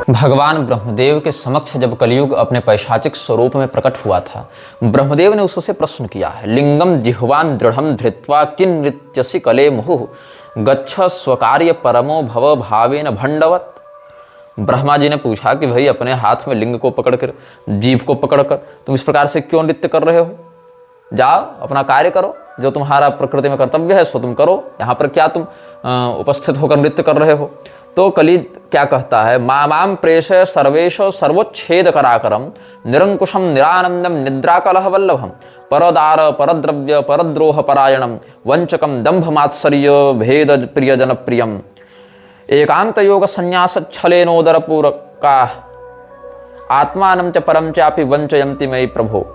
भगवान ब्रह्मदेव के समक्ष जब कलयुग अपने पैशाचिक स्वरूप में प्रकट हुआ था, ब्रह्मदेव ने उससे प्रश्न किया है, लिंगम जिह्वान दृढ़म धृत्वा किन नृत्यसि कले मुहुः गच्छ स्वकार्य परमो भव भावेन भंडवत। ब्रह्मा जी ने पूछा कि भाई अपने हाथ में लिंग को पकड़कर, जीभ को पकड़कर तुम इस प्रकार से क्यों नृत्य कर रहे हो? जाओ अपना कार्य करो, जो तुम्हारा प्रकृति में कर्तव्य है सो तुम करो, यहाँ पर क्या तुम उपस्थित होकर नृत्य कर रहे हो? तो कली क्या कहता है, माम प्रेष सर्वेश सर्वोच्छेद कराकरम निरंकुशम निरानंदम निद्राकलह वल्लभम परदार परद्रव्य परद्रोह परायणम वंचकम दंभ मात्सर्य भेद प्रिय जनप्रियम एकांत योग संन्यास छलेनोदर पूरका आत्मानं च परम चापि वंचयन्ति मयि प्रभो।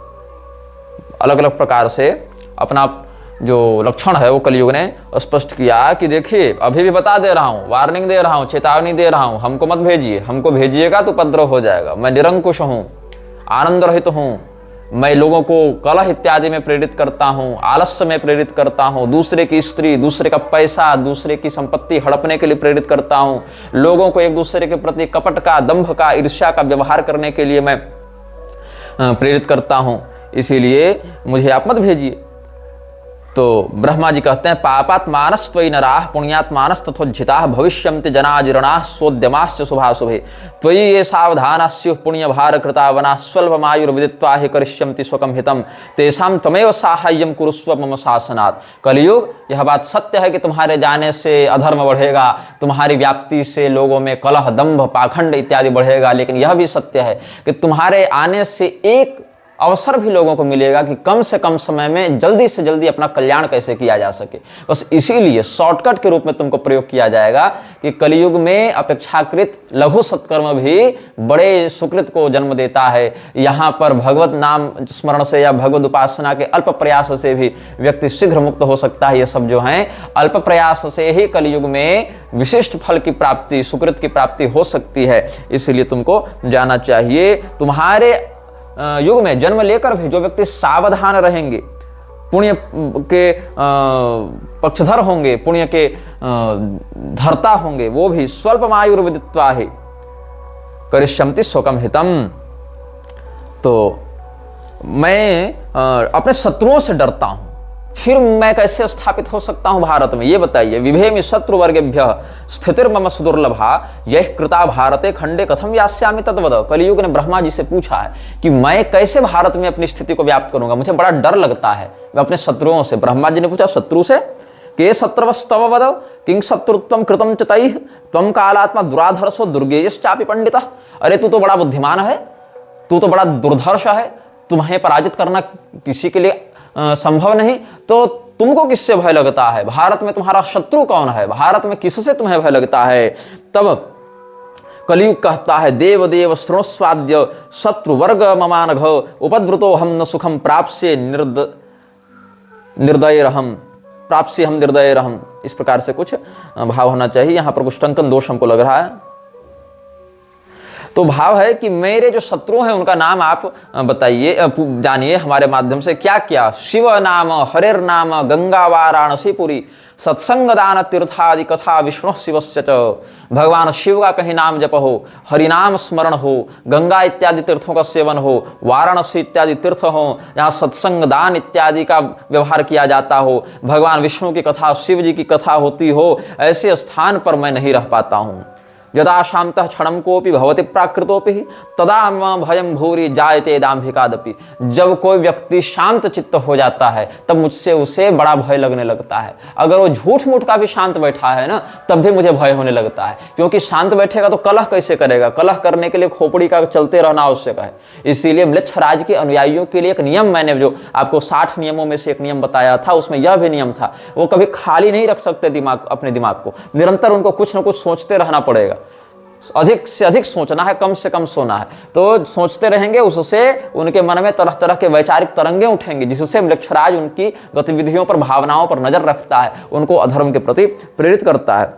अलग अलग प्रकार से अपना जो लक्षण है वो कलयुग ने स्पष्ट किया कि देखिए अभी भी बता दे रहा हूँ, वार्निंग दे रहा हूँ, चेतावनी दे रहा हूँ, हमको मत भेजिए, हमको भेजिएगा तो उपद्रव हो जाएगा। मैं निरंकुश हूँ, आनंद रहित हूँ, मैं लोगों को कलह इत्यादि में प्रेरित करता हूँ, आलस्य में प्रेरित करता हूँ, दूसरे की स्त्री, दूसरे का पैसा, दूसरे की संपत्ति हड़पने के लिए प्रेरित करता हूँ, लोगों को एक दूसरे के प्रति कपट का, दंभ का, ईर्ष्या का व्यवहार करने के लिए मैं प्रेरित करता हूँ, इसीलिए मुझे आप मत भेजिए। तो ब्रह्मा जी कहते हैं, पापात्मानस्त्वयि नराः पुण्यात्मानस् तथोज्झिताः भविष्यन्ति जनाजिरणाः सोद्यमाश्च शुभाशुभे त्वयि ये सावधानाः स्युः पुण्यभारकृतावनाः स्वल्पमायुर्विदित्वा हि करिष्यन्ति स्वकं हितं तेषां त्वमेव साहाय्यं कुरुस्व मम शासनात्। कलियुग यह बात सत्य है कि तुम्हारे जाने से अधर्म बढ़ेगा, तुम्हारी व्याप्ति से लोगों में कलह, दंभ, पाखंड इत्यादि बढ़ेगा, लेकिन यह भी सत्य है कि तुम्हारे आने से एक अवसर भी लोगों को मिलेगा कि कम से कम समय में जल्दी से जल्दी अपना कल्याण कैसे किया जा सके। बस इसीलिए शॉर्टकट के रूप में तुमको प्रयोग किया जाएगा कि कलयुग में अपेक्षाकृत लघु सत्कर्म भी बड़े सुकृत को जन्म देता है। यहाँ पर भगवत नाम स्मरण से या भगवत उपासना के अल्प प्रयास से भी व्यक्ति शीघ्र मुक्त हो सकता है। ये सब जो हैं अल्प प्रयास से ही कलयुग में विशिष्ट फल की प्राप्ति, सुकृत की प्राप्ति हो सकती है। इसलिए तुमको जाना चाहिए। तुम्हारे युग में जन्म लेकर भी जो व्यक्ति सावधान रहेंगे, पुण्य के पक्षधर होंगे, पुण्य के धर्ता होंगे, वो भी स्वल्पमायुर्विदित्वा हि करिष्यन्ति स्वकं हितम। तो मैं अपने शत्रुओं से डरता हूं, फिर मैं कैसे स्थापित हो सकता हूं भारत में? ये बताइए। विभेमि शत्रुवर्गेभ्यः स्थितिर्मम सुदुर्लभा यह कृता भारते खंडे कथम यास्यामि तद्वद। कलियुग ने ब्रह्मा जी से पूछा है कि मैं कैसे भारत में अपनी स्थिति को व्याप्त करूंगा, मुझे बड़ा डर लगता है मैं अपने शत्रुओं से। ब्रह्मा जी ने पूछा शत्रु से, के शत्रवस्तव वद किं शत्रुत्वं कृतं च तैः त्वं कालात्मा दुराधर्षो दुर्गेयश्चापि पंडितः। अरे तू तो बड़ा बुद्धिमान है, तू तो बड़ा दुर्धर्ष है, तुम्हें पराजित करना किसी के लिए संभव नहीं, तो तुमको किससे भय लगता है? भारत में तुम्हारा शत्रु कौन है? भारत में किससे तुम्हें भय लगता है? तब कलियुग कहता है, देव देव श्रृणुस्वाद्य शत्रुवर्ग ममानघ उपद्रुतो हम न सुखम प्राप्स्ये निर्दयरहम प्राप्स्ये हम निर्दयरहम। इस प्रकार से कुछ भाव होना चाहिए। यहाँ पर कुछ टंकन दोष हमको लग रहा है। तो भाव है कि मेरे जो शत्रु हैं उनका नाम आप बताइए, जानिए हमारे माध्यम से। क्या क्या? शिव नाम, हरेर नाम, गंगा वाराणसी पुरी, सत्संग दान तीर्थादि कथा विष्णु शिवस्य च। भगवान शिव का कहीं नाम जप हो, हरिनाम स्मरण हो, गंगा इत्यादि तीर्थों का सेवन हो, वाराणसी इत्यादि तीर्थ हो, यहाँ सत्संग दान इत्यादि का व्यवहार किया जाता हो, भगवान विष्णु की कथा, शिव जी की कथा होती हो, ऐसे स्थान पर मैं नहीं रह पाता हूँ। यदा शांतः क्षणं कोपि भवति प्राकृतोपि तदा मम भयं भूरि जायते दाम्भिकादपि। जब कोई व्यक्ति शांत चित्त हो जाता है तब मुझसे उसे बड़ा भय लगने लगता है। अगर वो झूठ मूठ का भी शांत बैठा है ना, तब भी मुझे भय होने लगता है, क्योंकि शांत बैठेगा तो कलह कैसे करेगा? कलह करने के लिए खोपड़ी का चलते रहना आवश्यक है। इसीलिए म्लेच्छ के अनुयायियों के लिए एक नियम, मैंने जो आपको 60 नियमों में से एक नियम बताया था, उसमें यह भी नियम था, वो कभी खाली नहीं रख सकते दिमाग, अपने दिमाग को। निरंतर उनको कुछ ना कुछ सोचते रहना पड़ेगा। अधिक से अधिक सोचना है, कम से कम सोना है। तो सोचते रहेंगे, उससे उनके मन में तरह तरह के वैचारिक तरंगे उठेंगे, जिससे म्लेच्छराज उनकी गतिविधियों पर, भावनाओं पर नजर रखता है, उनको अधर्म के प्रति प्रेरित करता है।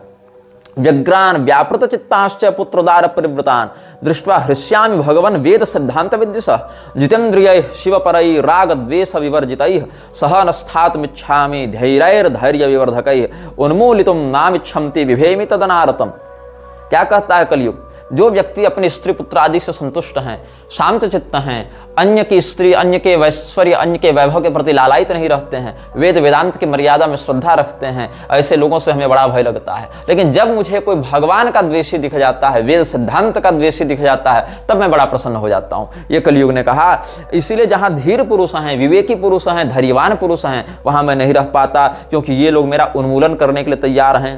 व्यग्रान व्यापृत चित्ताश्च पुत्रोदार परिवृतान दृष्ट्वा हृष्यामि भगवन् वेद सिद्धांत विद्युषः जितेन्द्रियैः शिवपरैः राग द्वेष विवर्जितैः सह नस्थातुमिच्छामि धैर्यैर्धैर्य विवर्धकैः उन्मूलितुं नामिच्छन्ति विभेमि तदनारतम्। क्या कहता है कलयुग जो व्यक्ति अपने स्त्री पुत्र आदि से संतुष्ट हैं, शांत चित्त हैं, अन्य की स्त्री, अन्य के ऐश्वर्य, अन्य के वैभव के प्रति लालायित नहीं रहते हैं, वेद वेदांत की मर्यादा में श्रद्धा रखते हैं, ऐसे लोगों से हमें बड़ा भय लगता है। लेकिन जब मुझे कोई भगवान का द्वेषी दिख जाता है, वेद सिद्धांत का द्वेषी दिख जाता है, तब मैं बड़ा प्रसन्न हो जाता हूँ, ये कलयुग ने कहा। इसीलिए जहां धीर पुरुष हैं, विवेकी पुरुष हैं, धैर्यवान पुरुष हैं, वहां मैं नहीं रह पाता, क्योंकि ये लोग मेरा उन्मूलन करने के लिए तैयार हैं।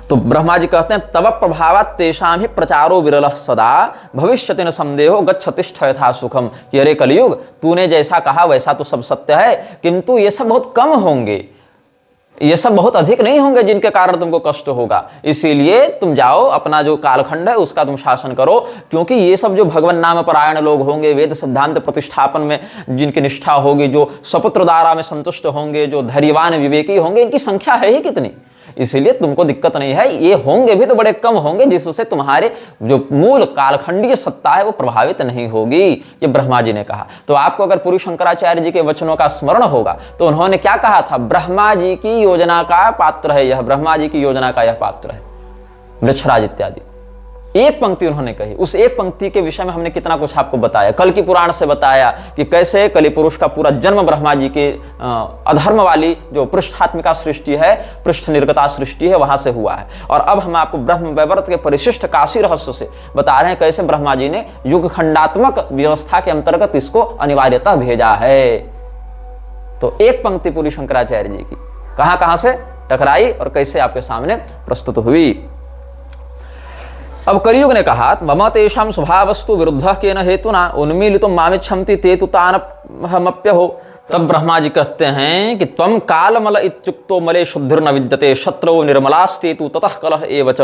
तो ब्रह्मा जी कहते हैं, तब प्रभावात् तेषां ही प्रचारो विरलः सदा भविष्यति न संदेहो गच्छतिष्ठ यथा सुखम। कि अरे कलयुग, तूने जैसा कहा वैसा तो सब सत्य है, किंतु ये सब बहुत कम होंगे, ये सब बहुत अधिक नहीं होंगे जिनके कारण तुमको कष्ट होगा। इसीलिए तुम जाओ, अपना जो कालखंड है उसका तुम शासन करो, क्योंकि ये सब जो भगवान नाम परायण लोग होंगे, वेद सिद्धांत प्रतिष्ठापन में जिनकी निष्ठा होगी, जो सपुत्र धारा में संतुष्ट होंगे, जो धैर्यवान विवेकी होंगे, इनकी संख्या है ही कितनी। इसीलिए तुमको दिक्कत नहीं है, ये होंगे भी तो बड़े कम होंगे, जिससे तुम्हारे जो मूल कालखंडीय सत्ता है वो प्रभावित नहीं होगी, ये ब्रह्मा जी ने कहा। तो आपको अगर पूरी शंकराचार्य जी के वचनों का स्मरण होगा तो उन्होंने क्या कहा था, ब्रह्मा जी की योजना का पात्र है यह, ब्रह्मा जी की योजना का यह पात्र है, वृक्षराज इत्यादि। एक पंक्ति उन्होंने कही, उस एक पंक्ति के विषय में हमने कितना कुछ आपको बताया, कल की पुराण से बताया कि कैसे कलि पुरुष का पूरा जन्म ब्रह्मा जी के अधर्म वाली जो पृष्ठात्मिका सृष्टि है, पृष्ठ निर्गता सृष्टि है, वहां से हुआ है। और अब हम आपको ब्रह्म वैवर्त के परिशिष्ट काशी रहस्य से बता रहे हैं कैसे ब्रह्मा जी ने युग खंडात्मक व्यवस्था के अंतर्गत इसको अनिवार्यतः भेजा है। तो एक पंक्ति पूरी शंकराचार्य जी की कहां कहां से टकराई और कैसे आपके सामने प्रस्तुत हुई। अब कलियुग ने कहा, मम तेषां स्वभावस्तु विरुद्धः केन हेतुना उन्मीलितुं मामिच्छन्ति ते तु तानहमप्यहो। तब ब्रह्मा जी कहते हैं कि त्वं कालमल इत्युक्तो मले शुद्धिर्न विद्यते शत्रौ निर्मलास्ते तु ततः कलह एव च।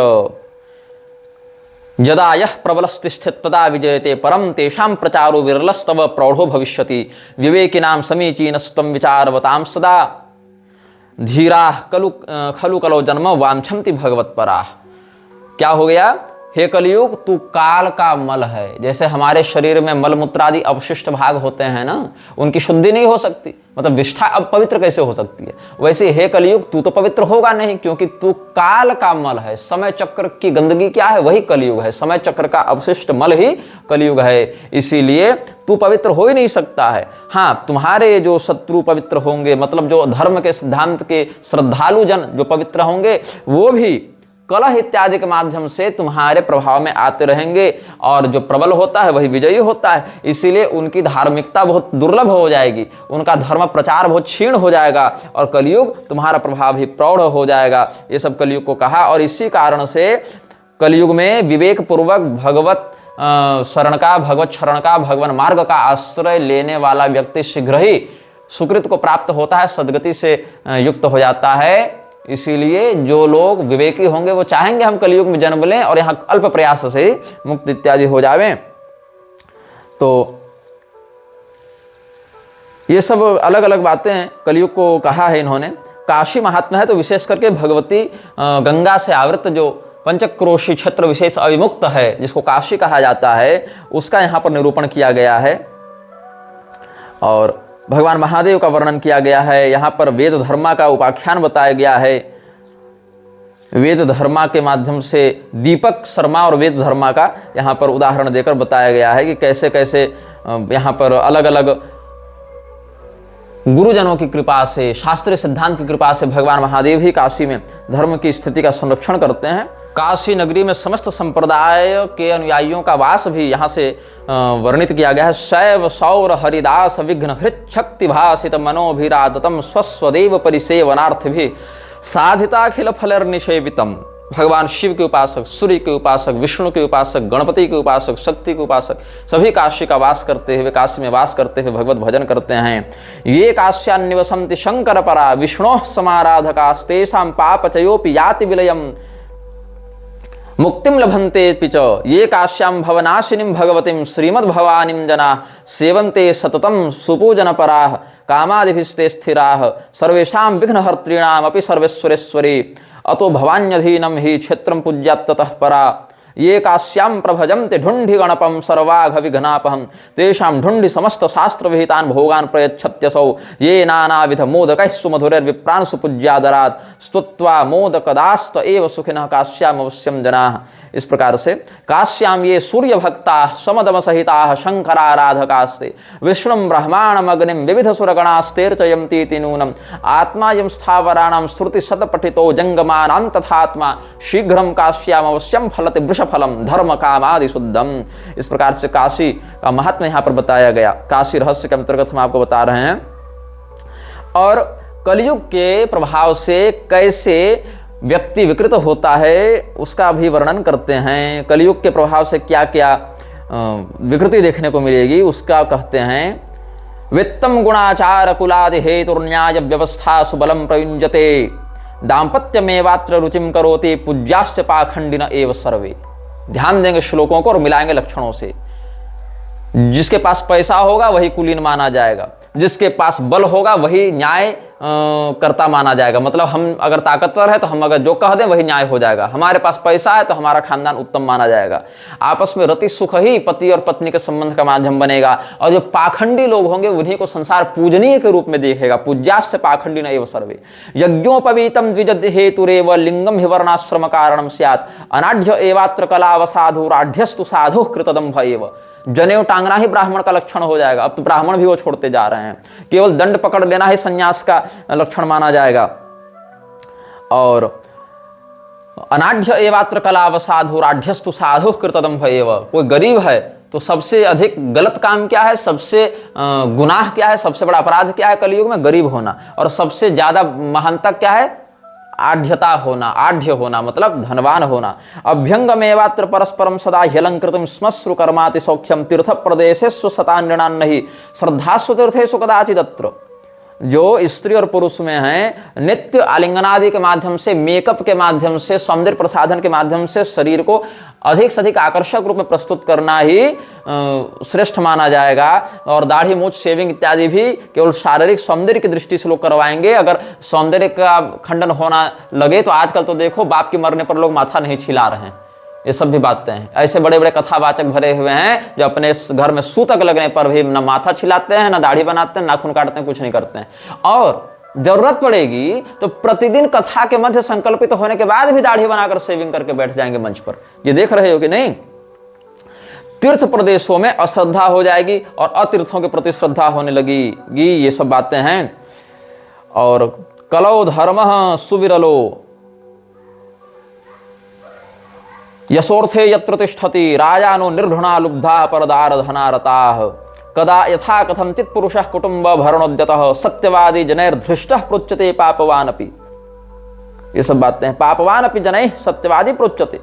यदा यः प्रबलस्तिष्ठति तदा विजयते परं तेषां प्रचारो विरलस्तव प्रौढ़ो भविष्यति विवेकिनां समीचीनस्त्वं विचारवतां सदा धीराः खलु कलो जन्म वाञ्छन्ति भगवत्पराः। क्या हो गया, हे कलियुग, तू काल का मल है। जैसे हमारे शरीर में मल मूत्र आदि अवशिष्ट भाग होते हैं ना, उनकी शुद्धि नहीं हो सकती, मतलब विष्ठा अब पवित्र कैसे हो सकती है, वैसे हे कलियुग तू तो पवित्र होगा नहीं, क्योंकि तू काल का मल है। समय चक्र की गंदगी क्या है, वही कलियुग है, समय चक्र का अवशिष्ट मल ही कलियुग है। इसीलिए तू पवित्र हो ही नहीं सकता है। हाँ, तुम्हारे जो शत्रु पवित्र होंगे, मतलब जो धर्म के सिद्धांत के श्रद्धालु जन जो पवित्र होंगे, वो भी कलह इत्यादि के माध्यम से तुम्हारे प्रभाव में आते रहेंगे, और जो प्रबल होता है वही विजयी होता है। इसीलिए उनकी धार्मिकता बहुत दुर्लभ हो जाएगी, उनका धर्म प्रचार बहुत क्षीण हो जाएगा, और कलियुग तुम्हारा प्रभाव ही प्रौढ़ हो जाएगा। ये सब कलियुग को कहा। और इसी कारण से कलियुग में विवेक पूर्वक भगवत शरण का, भगवत शरण का, भगवान मार्ग का आश्रय लेने वाला व्यक्ति शीघ्र ही सुकृत को प्राप्त होता है, सद्गति से युक्त हो जाता है। इसीलिए जो लोग विवेकी होंगे वो चाहेंगे हम कलियुग में जन्म लें और यहाँ अल्प प्रयास से मुक्त इत्यादि हो जावें। तो ये सब अलग अलग बातें कलियुग को कहा है इन्होंने। काशी महात्मा है तो विशेष करके भगवती गंगा से आवृत जो पंचक्रोशी क्षेत्र विशेष अविमुक्त है, जिसको काशी कहा जाता है, उसका यहाँ पर निरूपण किया गया है। और भगवान महादेव का वर्णन किया गया है। यहाँ पर वेद धर्मा का उपाख्यान बताया गया है। वेद धर्मा के माध्यम से दीपक शर्मा और वेद धर्मा का यहाँ पर उदाहरण देकर बताया गया है कि कैसे कैसे यहाँ पर अलग अलग गुरुजनों की कृपा से, शास्त्रीय सिद्धांत की कृपा से भगवान महादेव ही काशी में धर्म की स्थिति का संरक्षण करते हैं। काशी नगरी में समस्त संप्रदाय के अनुयायियों का वास भी यहाँ से वर्णित किया गया है। शैव सौर हरिदास विघ्न हृत शक्ति भाषित मनोभिरातम स्वस्वदेव परिसेवनार्थ भी साधिताखिल फलर्निषेवितम। भगवान शिव के उपासक, सूर्य के उपासक, विष्णु के उपासक, गणपति के उपासक, शक्ति के उपासक सभी काशी का वास करते हुए, काशी में वास करते हुए भगवत भजन करते हैं। ये काश्यान्निवसन्ति शंकर परा विष्णोः समाराधकास्तेषां पापचयोपि याति विलयम् मुक्तिम लभन्ते पिच। ये काश्यां भवनाशिनीं भगवतीं श्रीमद्भवानीं जना सेवन्ते सततं सुपूजन पराः कामादिभिस्ते स्थिराः सर्वेषां विघ्नहर्तॄणामपि सर्वेश्वरेश्वरी अतो भवान्यधीनं हि क्षेत्रं पूज्यात् ततः परा ये काश्याम प्रभजन्ते ढुंढि गणपम सर्वाघ विघ्नापहम तेषां ढुंढि समस्त शास्त्र विहितान भोगान प्रयच्छत्यसौ ये नानाविध मोदकैः सुमधुरैर्विप्रान् सुपूज्यादरात् स्तुत्वा मोदकदास्त एव सुखिनः काश्याम अवश्यम जनाः। इस प्रकार से काश्याम ये सूर्य भक्ता समदम सहिता शंकराराधकास्ते विष्णुं ब्रह्माणम अग्निम विविध सुरगणास्तेर्चयन्तीति नूनम आत्मा यम स्थावराणां श्रुति शतपठितो जंगमानां तथात्मा शीघ्रम काश्याम अवश्यम फलति वृषफलम धर्म कामादि शुद्धम। इस प्रकार से काशी का महात्म्य यहाँ पर बताया गया, काशी रहस्य के अंतर्गत हम आपको बता रहे हैं। और कलयुग के प्रभाव से कैसे व्यक्ति विकृत होता है उसका भी वर्णन करते हैं। कलयुग के प्रभाव से क्या क्या विकृति देखने को मिलेगी उसका कहते हैं। वित्तम गुणाचार कुलादि हेतुर्न्याय व्यवस्था सुबलम प्रयुंजते दाम्पत्यमेवात्र रुचिम करोति पूज्याश्च पाखंडिन एव सर्वे। ध्यान देंगे श्लोकों को और मिलाएंगे लक्षणों से। जिसके पास पैसा होगा वही कुलीन माना जाएगा, जिसके पास बल होगा वही न्याय कर्ता माना जाएगा। मतलब हम अगर ताकतवर है तो हम अगर जो कह दें वही न्याय हो जाएगा। हमारे पास पैसा है तो हमारा खानदान उत्तम माना जाएगा। आपस में रति सुख ही पति और पत्नी के संबंध का माध्यम बनेगा। और जो पाखंडी लोग होंगे उन्हीं को संसार पूजनीय के रूप में देखेगा। पूज्याश्च पाखंडी न एव सर्वे यज्ञोपवीतम द्विजद हेतुरेव लिंगम हि वर्णाश्रम कारणम स्यात् अनाढ्य एवात्र कलावसाधुराढ्यस्तु साधु कृतदम्भ एव। जनेऊ टांगना ही ब्राह्मण का लक्षण हो जाएगा। अब तो ब्राह्मण भी वो छोड़ते जा रहे हैं, केवल दंड पकड़ लेना ही संन्यास का लक्षण माना जाएगा। और अनाढ्य एवात्र कलावसाधुराढ्यस्तु साधु कृतदम्भ एव। कोई गरीब है तो सबसे अधिक गलत काम क्या है, सबसे गुनाह क्या है, सबसे बड़ा अपराध क्या है कलयुग में? गरीब होना। और सबसे ज्यादा महानता क्या है? आढ़्यता होना, आढ़्य होना मतलब धनवान होना। अभ्यंगमेवात्र परस्परम सदा ह्यलंकृतम स्मश्रु कर्माति सौख्यम तीर्थ प्रदेशेषु सतान्यणान्न हि श्रद्धास्व तीर्थेषु कदाचिदत्र। जो स्त्री और पुरुष में है नित्य आलिंगनादि के माध्यम से, मेकअप के माध्यम से, सौंदर्य प्रसाधन के माध्यम से शरीर को अधिक से अधिक आकर्षक रूप में प्रस्तुत करना ही श्रेष्ठ माना जाएगा। और दाढ़ी मूछ शेविंग इत्यादि भी केवल शारीरिक सौंदर्य की दृष्टि से लोग करवाएंगे। अगर सौंदर्य का खंडन होना लगे तो आजकल तो देखो बाप के मरने पर लोग माथा नहीं छिला रहे हैं। ये सब भी बातें हैं। ऐसे बड़े बड़े कथावाचक भरे हुए हैं जो अपने घर में सूतक लगने पर भी न माथा छिलाते हैं, न दाढ़ी बनाते हैं, नाखून काटते हैं, कुछ नहीं करते हैं। और जरूरत पड़ेगी तो प्रतिदिन कथा के मध्य संकल्पित होने के बाद भी दाढ़ी बनाकर सेविंग करके बैठ जाएंगे मंच पर। ये देख रहे हो कि नहीं? तीर्थ प्रदेशों में अश्रद्धा हो जाएगी और अतीर्थों के प्रति श्रद्धा होने लगेगी। ये सब बातें हैं। और कलौ धर्म सुविरलो यशोर्थे यत्र तिष्ठति राजानो निर्घृणा लुब्धा परदार धनारताः कदा यथा कथंचित् पुरुषः कुटुंब भरणोद्यतः सत्यवादी जनैर्धृष्टः प्रोच्यते पापवानपि। ये सब बातें हैं। पापवानपि जनैः सत्यवादी प्रोच्यते।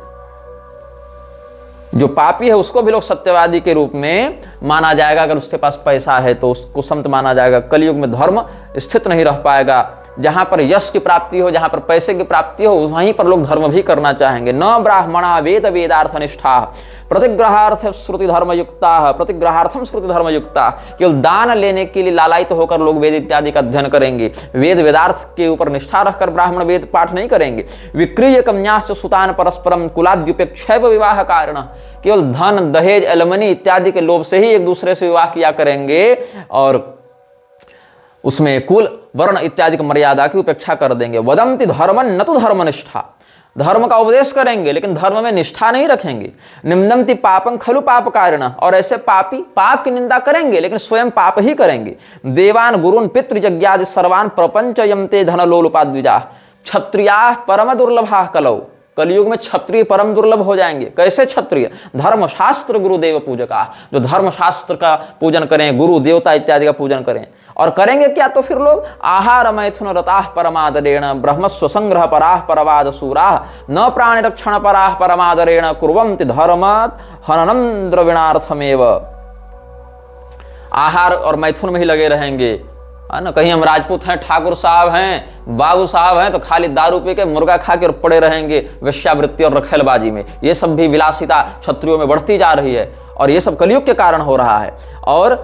जो पापी है उसको भी लोग सत्यवादी के रूप में माना जाएगा। अगर उसके पास पैसा है तो उसको संत माना जाएगा। कलयुग में धर्म स्थित नहीं रह पाएगा। जहां पर यश की प्राप्ति हो, जहां पर पैसे की प्राप्ति हो, वहीं पर लोग धर्म भी करना चाहेंगे। न ब्राह्मणा वेद वेदार्थ निष्ठा प्रतिग्रहार्थ श्रुति धर्म युक्ता प्रतिग्रहार्थम श्रुति धर्म युक्ता। केवल दान लेने के लिए लालायित होकर लोग वेद इत्यादि का अध्ययन करेंगे। वेद वेदार्थ के ऊपर निष्ठा रखकर ब्राह्मण वेद पाठ नहीं करेंगे। विक्रीय कन्याश्च सुतान परस्परम कुलाद्युपेक्षैव विवाह कारण। केवल धन दहेज एलमनी इत्यादि के लोभ से ही एक दूसरे से विवाह किया करेंगे और उसमें कुल वर्ण इत्यादि की मर्यादा की उपेक्षा कर देंगे। वदंति धर्मन न तो धर्मनिष्ठा। धर्म का उपदेश करेंगे लेकिन धर्म में निष्ठा नहीं रखेंगे। निंदन्ति पापं खलु पाप कारिण। और ऐसे पापी पाप की निंदा करेंगे लेकिन स्वयं पाप ही करेंगे। देवान गुरुन पितृयज्ञादि सर्वान प्रपंचयन्ते धनलोलुपाद्विजा। क्षत्रियाः परम दुर्लभा कलौ। कलयुग में क्षत्रिय परम दुर्लभ हो जाएंगे। कैसे क्षत्रिय? धर्मशास्त्र गुरुदेव पूजका। जो धर्मशास्त्र का पूजन करें, गुरु देवता इत्यादि का पूजन करें। और करेंगे क्या? तो फिर लोग आहार मैथुन रताः परमादरेण ब्रह्मस्व संग्रह पराः परवाद सूराः न प्राणी रक्षण पराः परमादरेण कुर्वन्ति धर्मात् हननं द्रविणार्थमेव। आहार और मैथुन में ही लगे रहेंगे, है ना। कहीं हम राजपूत हैं, ठाकुर साहब हैं, बाबू साहब हैं तो खाली दारू पी के मुर्गा खा के और पड़े रहेंगे वेश्यावृत्ति और रखेलबाजी में। ये सब भी विलासिता क्षत्रियों में बढ़ती जा रही है। और ये सब कलयुग के कारण हो रहा है। और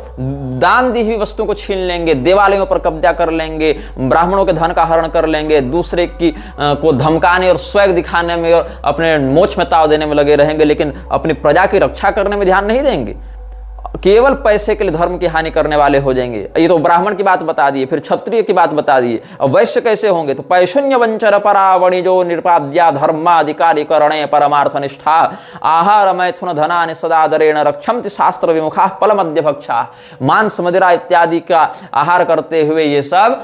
दान दी हुई वस्तुओं को छीन लेंगे, देवालयों पर कब्जा कर लेंगे, ब्राह्मणों के धन का हरण कर लेंगे, दूसरे की को धमकाने और स्वैग दिखाने में और अपने मोछ में ताव देने में लगे रहेंगे, लेकिन अपनी प्रजा की रक्षा करने में ध्यान नहीं देंगे। केवल पैसे के लिए धर्म की हानि करने वाले हो जाएंगे। ये तो ब्राह्मण की बात बता दिए, फिर क्षत्रिय की बात बता दिए। और वैश्य कैसे होंगे? तो पैशून्य वंचर परावणिजो निर्पाद्या धर्माधिकारी करणे परमार्थ निष्ठा आहार मैथुन धनानि सदादरेण रक्षन्ति शास्त्र विमुखा फल मध्य भक्षा। मांस मदिरा इत्यादि का आहार करते हुए ये सब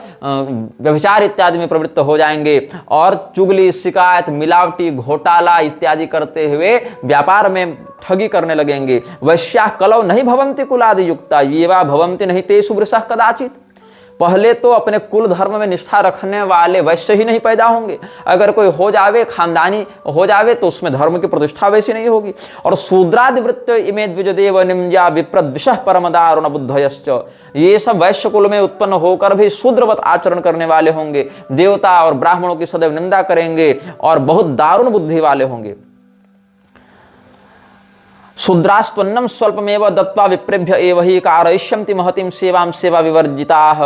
व्यभिचार इत्यादि में प्रवृत्त हो जाएंगे और चुगली, शिकायत, मिलावटी, घोटाला इत्यादि करते हुए व्यापार में ठगी करने लगेंगे। वैश्या कलौ नहीं भवंति कुलादि युक्ता ये वा भवंति नहीं तेषु वृषः कदाचित। पहले तो अपने कुल धर्म में निष्ठा रखने वाले वैश्य ही नहीं पैदा होंगे। अगर कोई हो जावे, खानदानी हो जावे, तो उसमें धर्म की प्रतिष्ठा वैसी नहीं होगी। और शूद्रादिवृत्त इमे द्विजदेव निम्या विप्रद विषः परम दारुण बुद्धयश्च। ये सब वैश्य कुल में उत्पन्न होकर भी शूद्रवत आचरण करने वाले होंगे, देवता और ब्राह्मणों की सदैव निंदा करेंगे और बहुत दारुण बुद्धि वाले होंगे। शूद्रास्त्वन्नम स्वल्पमेव दत्वा विप्रेभ्य एव हि कारयिष्यन्ति महतीं सेवां सेवा विवर्जिताः।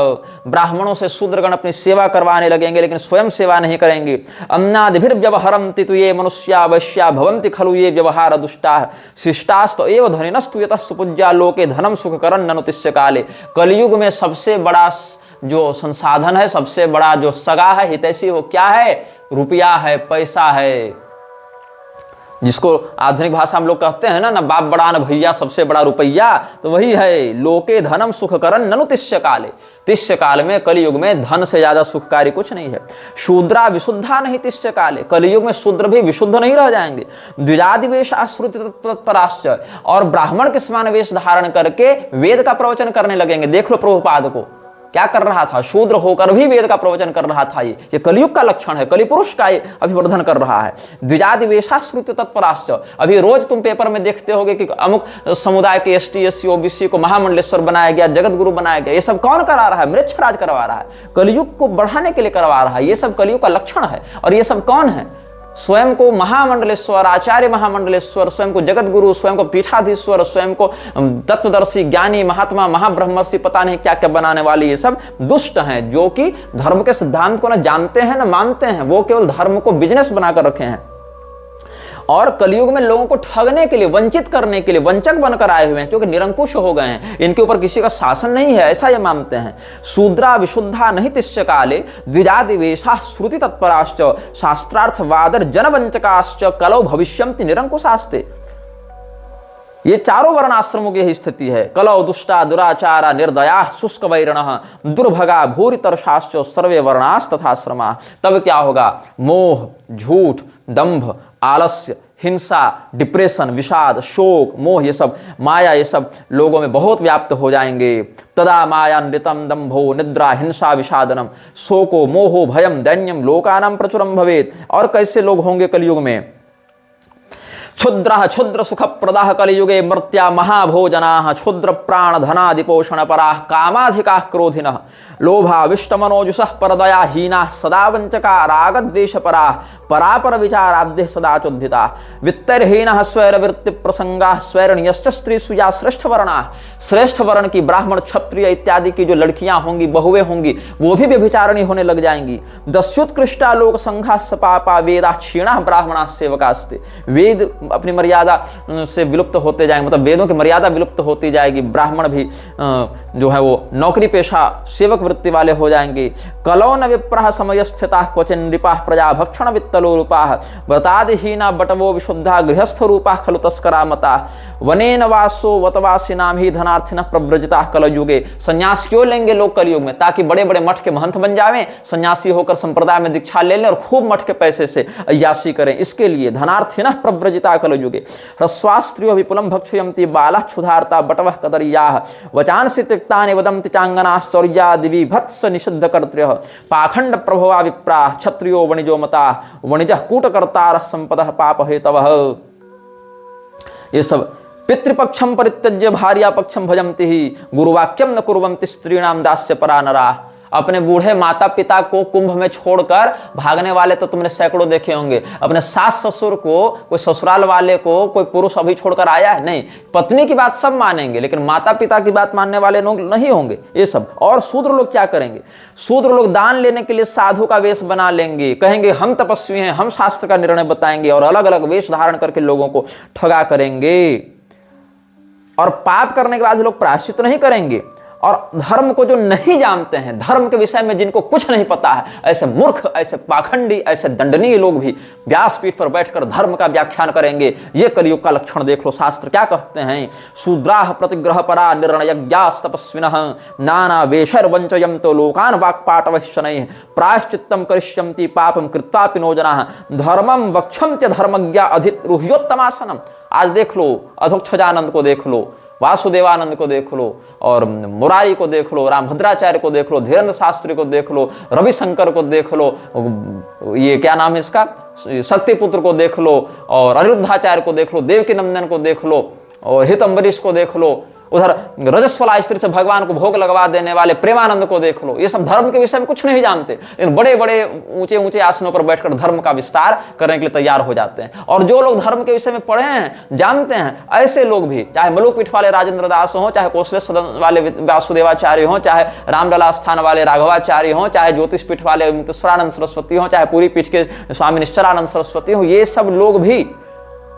ब्राह्मणों से शूद्रगण अपनी सेवा करवाने लगेंगे, लेकिन स्वयं सेवा नहीं करेंगे। अन्नादिभिर्व्यवहरन्ति तु ये मनुष्या वैश्या भवन्ति खलु ये व्यवहार दुष्टाः शिष्टास्त एव धनिनस्तु यतः सुपूज्या लोके धनम सुखकरन् अनुतिष्य काले। कलयुग में सबसे बड़ा जो संसाधन है, सबसे बड़ा जो सगा है, हितैषी हो क्या है? रुपया है, पैसा है। जिसको आधुनिक भाषा हम लोग कहते हैं ना बाप बड़ा न भैया, सबसे बड़ा रुपया, तो वही है। लोके धनम सुखकरन् ननु तिष्य काले। तिष्य काल में, कलयुग में धन से ज्यादा सुखकारी कुछ नहीं है। शूद्रा विशुद्धा नहीं तिष्य काले। कलयुग में शूद्र भी विशुद्ध नहीं रह जाएंगे। द्विजादि वेश आश्रुति तत्पराश्च। और ब्राह्मण के समान वेश धारण करके वेद का प्रवचन करने लगेंगे। देख लो प्रभुपाद को क्या कर रहा था, शूद्र होकर भी वेद का प्रवचन कर रहा था। ये कलयुग का लक्षण है, कलि पुरुष का ये अभिवर्धन कर रहा है। द्विजादि वेशाश्रुति तत्पराश्च। अभी रोज तुम पेपर में देखते होगे कि अमुक समुदाय के ST SC OBC को महामंडलेश्वर बनाया गया, जगत गुरु बनाया गया। ये सब कौन करा रहा है? मृच्छराज करवा रहा है, कलयुग को बढ़ाने के लिए करवा रहा है। ये सब कलयुग का लक्षण है। और ये सब कौन है? स्वयं को महामंडलेश्वर, आचार्य महामंडलेश्वर, स्वयं को जगत गुरु, स्वयं को पीठाधीश्वर, स्वयं को तत्वदर्शी, ज्ञानी, महात्मा, महाब्रह्मर्षि, पता नहीं क्या क्या बनाने वाले ये सब दुष्ट हैं, जो कि धर्म के सिद्धांत को न जानते हैं न मानते हैं। वो केवल धर्म को बिजनेस बनाकर रखे हैं और कलयुग में लोगों को ठगने के लिए, वंचित करने के लिए वंचक बनकर आए हुए हैं, क्योंकि निरंकुश हो गए हैं। इनके ऊपर किसी का शासन नहीं है, ऐसा ये मानते हैं। शूद्रा विशुद्धा नहीं तिष्य काले द्विजादि वेशा श्रुति तत्पराश्च शास्त्रार्थवादर जनवंचकाश्च कलौ भविष्यन्ति निरंकुशास्ते। ये चारों वर्णाश्रमों की यही स्थिति है। कलौ दुष्टा दुराचारा निर्दया शुष्क वैरणः दुर्भगा भूरितर्षाश्च सर्वे वर्णास् तथाश्रमा। तब क्या होगा? मोह, झूठ, दंभ, आलस्य, हिंसा, डिप्रेशन, विषाद, शोक, मोह, ये सब माया, ये सब लोगों में बहुत व्याप्त हो जाएंगे। तदा माया नृतम दंभो निद्रा हिंसा विषादनम शोको मोहो भयम दैन्यम लोकानां प्रचुरम भवेत्। और कैसे लोग होंगे कलयुग में? क्षुद्रः क्षुद्र सुख प्रदाह कलियुगे मर्त्या महाभोजनाः क्षुद्र प्राण धनादिपोषण पराः कामाधिकाः क्रोधिनः लोभाविष्टमनोजुषः परदया हीनाः सदा वंचका रागद्वेष पराः परापर विचाराब्धे सदा चोद्धिताः वित्तैर्हीनः स्वैरवृत्ति प्रसंगाः स्वैरणीयश्च स्त्रीषु या श्रेष्ठ वर्णाः। श्रेष्ठ वर्ण की ब्राह्मण, क्षत्रिय इत्यादि की जो लड़कियां होंगी, बहुएं होंगी, वो भी व्यभिचारिणी होने लग जाएंगी। दस्युत्कृष्टा लोक संघा सपापा वेदा क्षीणा ब्राह्मणा सेवकास्ते। वेद अपनी मर्यादा से विलुप्त होते जाएंगे, मतलब वेदों की मर्यादा विलुप्त होती जाएगी। ब्राह्मण भी जो है वो नौकरी पेशा सेवक वृत्ति वाले हो जाएंगे। कलौ न विप्रः समय स्थिता क्वचिन नृपाः प्रजा भक्षण वित्तलो रूपाः व्रतादिहीना बटवो विशुद्धा गृहस्थ रूपाः खलु तस्करा मता वनेन वासो वतवासिनाम ही धनार्थिनः प्रव्रजिता कलयुगे। संन्यास क्यों लेंगे लोग कलयुग में? ताकि बड़े बड़े मठ के महंत बन जावें, सन्यासी होकर संप्रदाय में दीक्षा ले लें और खूब मठ के पैसे से अय्यासी करें। इसके लिए धनार्थिनः प्रव्रजिता कलयुगे। ह्रस्वास्त्रियो विपुलं भक्षयन्ति बालाः क्षुधार्ता बटवः कदर्याः वचांसि तिक्तानि वदन्ति चांगनाः शौर्यादिवि भत्स निषिद्ध कर्तृः पाखंड प्रभवा विप्राः क्षत्रियो वणिजो मताः वणिजः कूटकर्तारः संपदः पाप हेतवः। ये सब पितृपक्षम परित्यज्य भार्या पक्षम भजन्ति ही गुरुवाक्यम न कुर्वन्ति स्त्रीणाम दास्य परा नरा। अपने बूढ़े माता पिता को कुंभ में छोड़कर भागने वाले तो तुमने सैकड़ों देखे होंगे। अपने सास ससुर को, कोई ससुराल वाले को कोई पुरुष अभी छोड़कर आया है? नहीं। पत्नी की बात सब मानेंगे, लेकिन माता पिता की बात मानने वाले लोग नहीं होंगे ये सब। और शूद्र लोग क्या करेंगे? शूद्र लोग दान लेने के लिए साधु का वेश बना लेंगे, कहेंगे हम तपस्वी हैं, हम शास्त्र का निर्णय बताएंगे, और अलग अलग वेश धारण करके लोगों को ठगा करेंगे। और पाप करने के बाद लोग प्रायश्चित नहीं करेंगे। और धर्म को जो नहीं जानते हैं, धर्म के विषय में जिनको कुछ नहीं पता है, ऐसे मूर्ख, ऐसे पाखंडी, ऐसे दंडनीय लोग भी व्यासपीठ पर बैठकर धर्म का व्याख्यान करेंगे। ये कलयुग का लक्षण देख लो। शास्त्र क्या कहते हैं? शूद्राः प्रतिग्रह परा निर्णयज्ञास् तपस्विनः नाना वेशैर्वञ्चयन्तो लोकान् वाक्पाटवैः शनैः प्रायश्चित्तं करिष्यन्ति पापं कृत्वापि नो जनाः धर्मं वक्षन्त्य धर्मज्ञा अधिरुह्योत्तमासनम्। आज देख लो, अधोक्षजानंद को देख लो, वासुदेवानंद को देख लो, और मुरारी को देख लो, रामभद्राचार्य को देख लो, धीरेन्द्र शास्त्री को देख लो, रविशंकर को देख लो, ये क्या नाम है इसका, शक्तिपुत्र को देख लो, और अनिरुद्धाचार्य को देख लो, देवकी नंदन को देख लो, और हित अम्बरीश को देख लो, उधर रजस्वला स्त्री से भगवान को भोग लगवा देने वाले प्रेमानंद को देख लो। ये सब धर्म के विषय में कुछ नहीं जानते, इन बड़े बड़े ऊंचे ऊंचे आसनों पर बैठकर धर्म का विस्तार करने के लिए तैयार हो जाते हैं। और जो लोग धर्म के विषय में पढ़े हैं, जानते हैं, ऐसे लोग भी, चाहे मलुपीठ वाले राजेंद्र दास हों, चाहे कौशले सदन वाले वासुदेवाचार्य हों, चाहे रामलला स्थान वाले राघवाचार्य हों, चाहे ज्योतिष पीठ वाले मुक्तेश्वरानंद सरस्वती हों, चाहे पूरी पीठ के स्वामी निश्चलानंद सरस्वती हों, ये सब लोग भी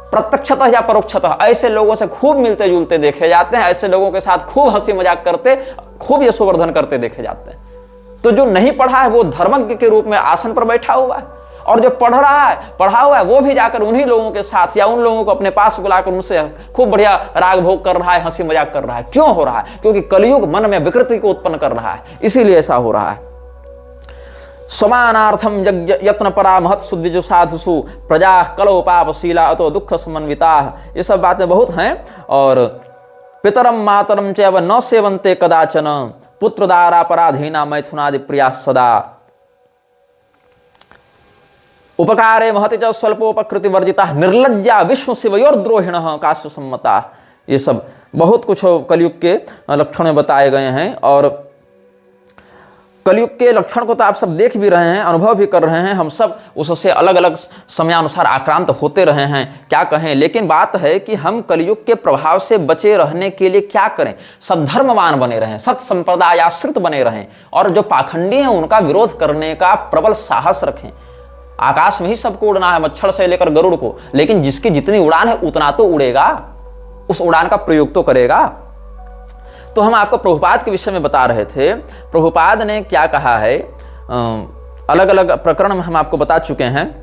प्रत्यक्षतः या परोक्षतः ऐसे लोगों से खूब मिलते जुलते देखे जाते हैं, ऐसे लोगों के साथ खूब हंसी मजाक करते, खूब यशोवर्धन करते देखे जाते हैं। तो जो नहीं पढ़ा है वो धर्मज्ञ के रूप में आसन पर बैठा हुआ है, और जो पढ़ रहा है, पढ़ा हुआ है, वो भी जाकर उन्हीं लोगों के साथ या उन लोगों को अपने पास बुलाकर उनसे खूब बढ़िया राग भोग कर रहा है, हंसी मजाक कर रहा है। क्यों हो रहा है? क्योंकि कलयुग मन में विकृति को उत्पन्न कर रहा है, इसीलिए ऐसा हो रहा है। समानार्थम यत्न परा महत सुद्विजु साधुसु प्रजा कलो पापशीला अतो दुख समन्विता। ये सब बातें बहुत हैं। और पितरम मातरम चैव न सेवन्ते कदाचन पुत्रदारापराधीना मैथुनादि प्रिया सदा उपकारे महति च स्वल्पोपकृति वर्जिता निर्लज्जा विष्णु शिवयोर्द्रोहिणः काश्य सम्मता। ये सब बहुत कुछ कलयुग के लक्षण में बताए गए हैं। और कलयुग के लक्षण को तो आप सब देख भी रहे हैं, अनुभव भी कर रहे हैं। हम सब उससे अलग अलग समयानुसार आक्रांत होते रहे हैं, क्या कहें। लेकिन बात है कि हम कलयुग के प्रभाव से बचे रहने के लिए क्या करें? सब धर्मवान बने रहें, सत संप्रदायाश्रित बने रहें, और जो पाखंडी हैं उनका विरोध करने का प्रबल साहस रखें। आकाश में ही सबको उड़ना है, मच्छर से लेकर गरुड़ को, लेकिन जिसकी जितनी उड़ान है उतना तो उड़ेगा, उस उड़ान का प्रयोग तो करेगा। तो हम आपको प्रभुपाद के विषय में बता रहे थे। प्रभुपाद ने क्या कहा है, अलग अलग प्रकरण में हम आपको बता चुके हैं।